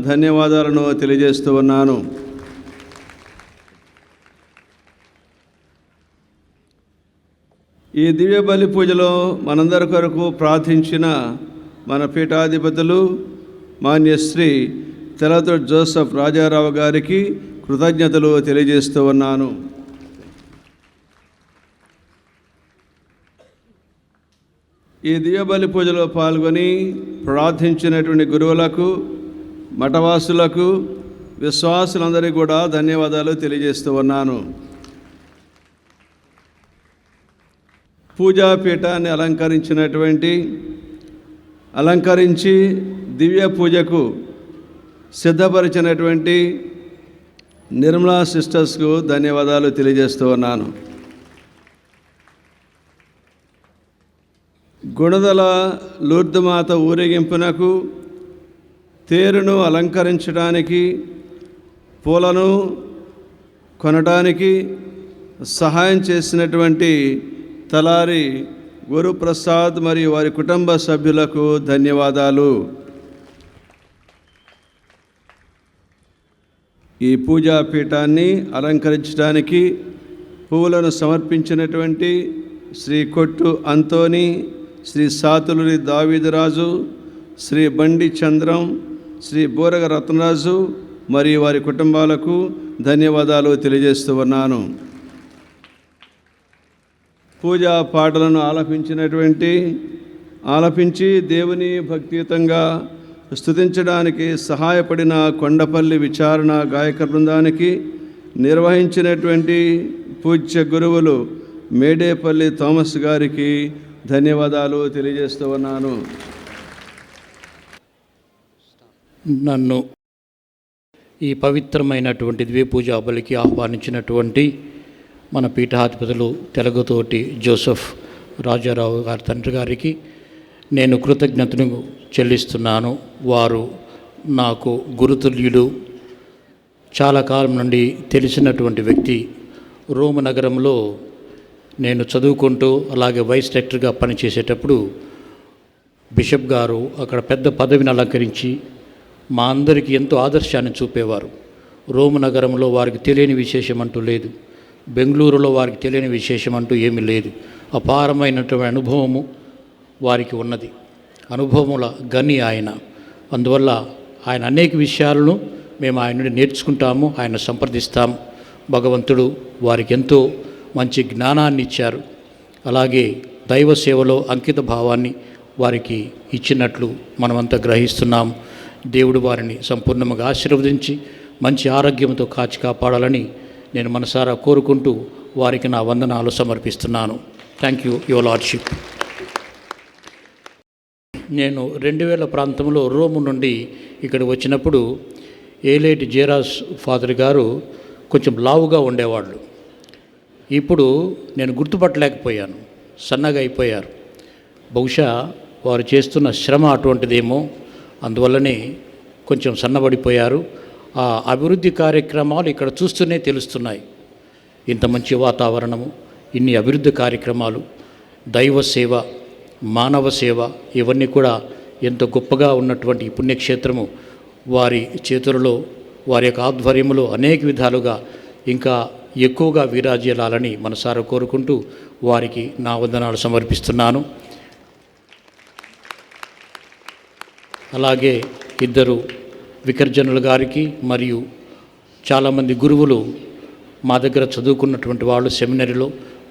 ధన్యవాదాలను తెలియజేస్తూ ఉన్నాను. ఈ దివ్య బలి పూజలో మనందరి కొరకు ప్రార్థించిన మన పీఠాధిపతులు మాన్యశ్రీ తెలదుర్తి జోసఫ్ రాజారావు గారికి కృతజ్ఞతలు తెలియజేస్తూ ఉన్నాను. ఈ దివ్య బలి పూజలో పాల్గొని ప్రార్థించినటువంటి గురువులకు, మఠవాసులకు, విశ్వాసులందరికీ కూడా ధన్యవాదాలు తెలియజేస్తూ ఉన్నాను. పూజాపీఠాన్ని అలంకరించి దివ్య పూజకు సిద్ధపరిచినటువంటి నిర్మలా సిస్టర్స్కు ధన్యవాదాలు తెలియజేస్తూ ఉన్నాను. గుణదల లూర్దుమాత ఊరేగింపునకు తేరును అలంకరించడానికి, పూలను కొనడానికి సహాయం చేసినటువంటి తలారి గురుప్రసాద్ మరియు వారి కుటుంబ సభ్యులకు ధన్యవాదాలు. ఈ పూజాపీఠాన్ని అలంకరించడానికి పువ్వులను సమర్పించినటువంటి శ్రీ కొట్టు అంతోని, శ్రీ సాతులూరి దావీదురాజు, శ్రీ బండి చంద్రం, శ్రీ బోరగ రత్నరాజు మరియు వారి కుటుంబాలకు ధన్యవాదాలు తెలియజేస్తూ ఉన్నాను. పూజా పాటలను ఆలపించి దేవుని భక్తియుతంగా స్తుతించడానికి సహాయపడిన కొండపల్లి విచారణ గాయక బృందానికి, నిర్వహించినటువంటి పూజ్య గురువులు మేడేపల్లి థామస్ గారికి ధన్యవాదాలు తెలియజేస్తూ ఉన్నాను. నన్ను ఈ పవిత్రమైనటువంటి ద్విపూజా బలికి ఆహ్వానించినటువంటి మన పీఠాధిపతులు తెలగుతోటి జోసఫ్ రాజారావు గారి తండ్రి గారికి నేను కృతజ్ఞతను చెల్లిస్తున్నాను. వారు నాకు గురుతుల్యుడు, చాలా కాలం నుండి తెలిసినటువంటి వ్యక్తి. రోమ్ నగరంలో నేను చదువుకుంటూ అలాగే వైస్ రెక్టర్గా పనిచేసేటప్పుడు బిషప్ గారు అక్కడ పెద్ద పదవిని అలంకరించి మా అందరికీ ఎంతో ఆదర్శాన్ని చూపేవారు. రోమ్ నగరంలో వారికి తెలియని విశేషం అంటూ లేదు, బెంగళూరులో వారికి తెలియని విశేషం అంటూ ఏమీ లేదు. అపారమైనటువంటి అనుభవము వారికి ఉన్నది. అనుభవముల గని ఆయన. అందువల్ల ఆయన అనేక విషయాలను మేము ఆయన నుండి నేర్చుకుంటాము, ఆయన సంప్రదిస్తాము. భగవంతుడు వారికి ఎంతో మంచి జ్ఞానాన్ని ఇచ్చారు. అలాగే దైవ సేవలో అంకిత భావాన్ని వారికి ఇచ్చినట్లు మనమంతా గ్రహిస్తున్నాం. దేవుడు వారిని సంపూర్ణంగా ఆశీర్వదించి మంచి ఆరోగ్యంతో కాచి కాపాడాలని నేను మనసారా కోరుకుంటూ వారికి నా వందనాలు సమర్పిస్తున్నాను. Thank you your lordship. నేను 2000 ప్రాంతంలో రోము నుండి ఇక్కడ వచ్చినప్పుడు ఏలేటి జయరాజ్ ఫాదర్ గారు కొంచెం లావుగా ఉండేవాళ్ళు. ఇప్పుడు నేను గుర్తుపట్టలేకపోయాను, సన్నగా అయిపోయారు. బహుశా వారు చేస్తున్న శ్రమ అటువంటిదేమో, అందువల్లనే కొంచెం సన్నబడిపోయారు. ఆ అభివృద్ధి కార్యక్రమాలు ఇక్కడ చూస్తూనే తెలుస్తున్నాయి. ఇంత మంచి వాతావరణము, ఇన్ని అభివృద్ధి కార్యక్రమాలు, దైవ సేవ, మానవ సేవ, ఇవన్నీ కూడా ఎంతో గొప్పగా ఉన్నటువంటి ఈ పుణ్యక్షేత్రము వారి చేతులలో, వారి యొక్క ఆధ్వర్యంలో అనేక విధాలుగా ఇంకా ఎక్కువగా విరాజిల్లాలని మనసారా కోరుకుంటూ వారికి నా వందనాలు సమర్పిస్తున్నాను. అలాగే ఇద్దరు వికర్జనుల గారికి మరియు చాలామంది గురువులు మా దగ్గర చదువుకున్నటువంటి వాళ్ళు సెమినరీలో,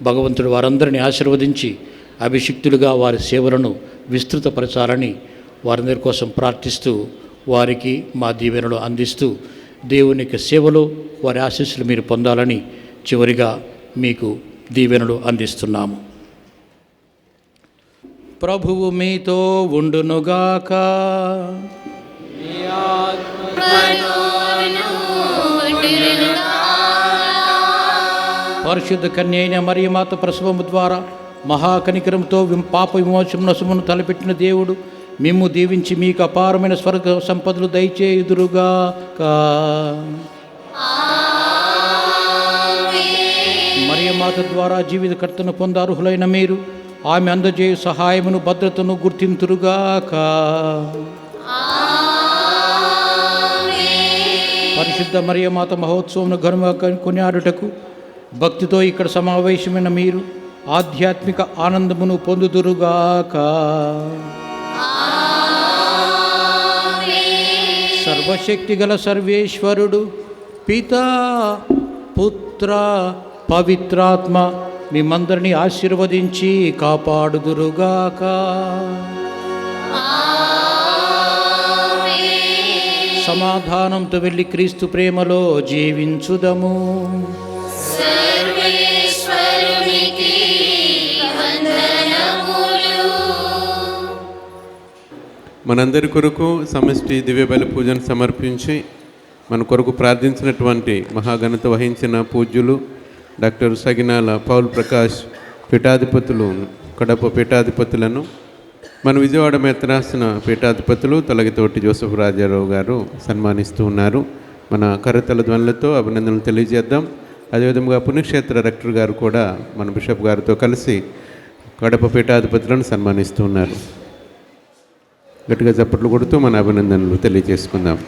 భగవంతుడు వారందరినీ ఆశీర్వదించి అభిషిక్తులుగా వారి సేవలను విస్తృతపరచాలని వారందరి కోసం ప్రార్థిస్తూ వారికి మా దీవెనలు అందిస్తూ దేవునికి సేవలో వారి ఆశీస్సులు మీరు పొందాలని చివరిగా మీకు దీవెనలు అందిస్తున్నాము. ప్రభువు మీతో ఉండునుగాక. పరిశుద్ధ కన్య అయిన మరియమాత ప్రసవము ద్వారా మహాకనికరంతో పాప విమోచనమును తలపెట్టిన దేవుడు మేము దీవించి మీకు అపారమైన స్వర్గ సంపదలు దయచేయుదురుగాక. మరియమాత ద్వారా జీవితకర్తను పొందార్హులైన మీరు ఆమె అందజేయు సహాయమును భద్రతను గుర్తింతురుగాక. పరిశుద్ధ మరియమాత మహోత్సవం ఘనముగా కొనియాడుటకు భక్తితో ఇక్కడ సమావేశమైన మీరు ఆధ్యాత్మిక ఆనందమును పొందుదురుగాక. సర్వశక్తిగల సర్వేశ్వరుడు పితా పుత్ర పవిత్రాత్మ మిమ్మందరినీ ఆశీర్వదించి కాపాడుదురుగాక. సమాధానంతో వెళ్ళి క్రీస్తు ప్రేమలో జీవించుదము. మనందరి కొరకు సమష్టి దివ్య బలి పూజను సమర్పించి మన కొరకు ప్రార్థించినటువంటి మహాఘనత వహించిన పూజ్యులు డాక్టర్ సగినాల పౌల్ ప్రకాష్ పీఠాధిపతులు, కడప పీఠాధిపతులను మన విజయవాడ మెత్రాసన పీఠాధిపతులు తొలగితోటి జోసఫ్ రాజారావు గారు సన్మానిస్తూ ఉన్నారు. మన కరతల ధ్వనులతో అభినందనలు తెలియజేద్దాం. అదేవిధంగా పుణ్యక్షేత్ర రెక్టర్ గారు కూడా మన బిషప్ గారితో కలిసి కడప పీఠాధిపతులను సన్మానిస్తూ ఉన్నారు. గట్టిగా చప్పట్లు కొడుతూ మన అభినందనలు తెలియజేసుకుందాం.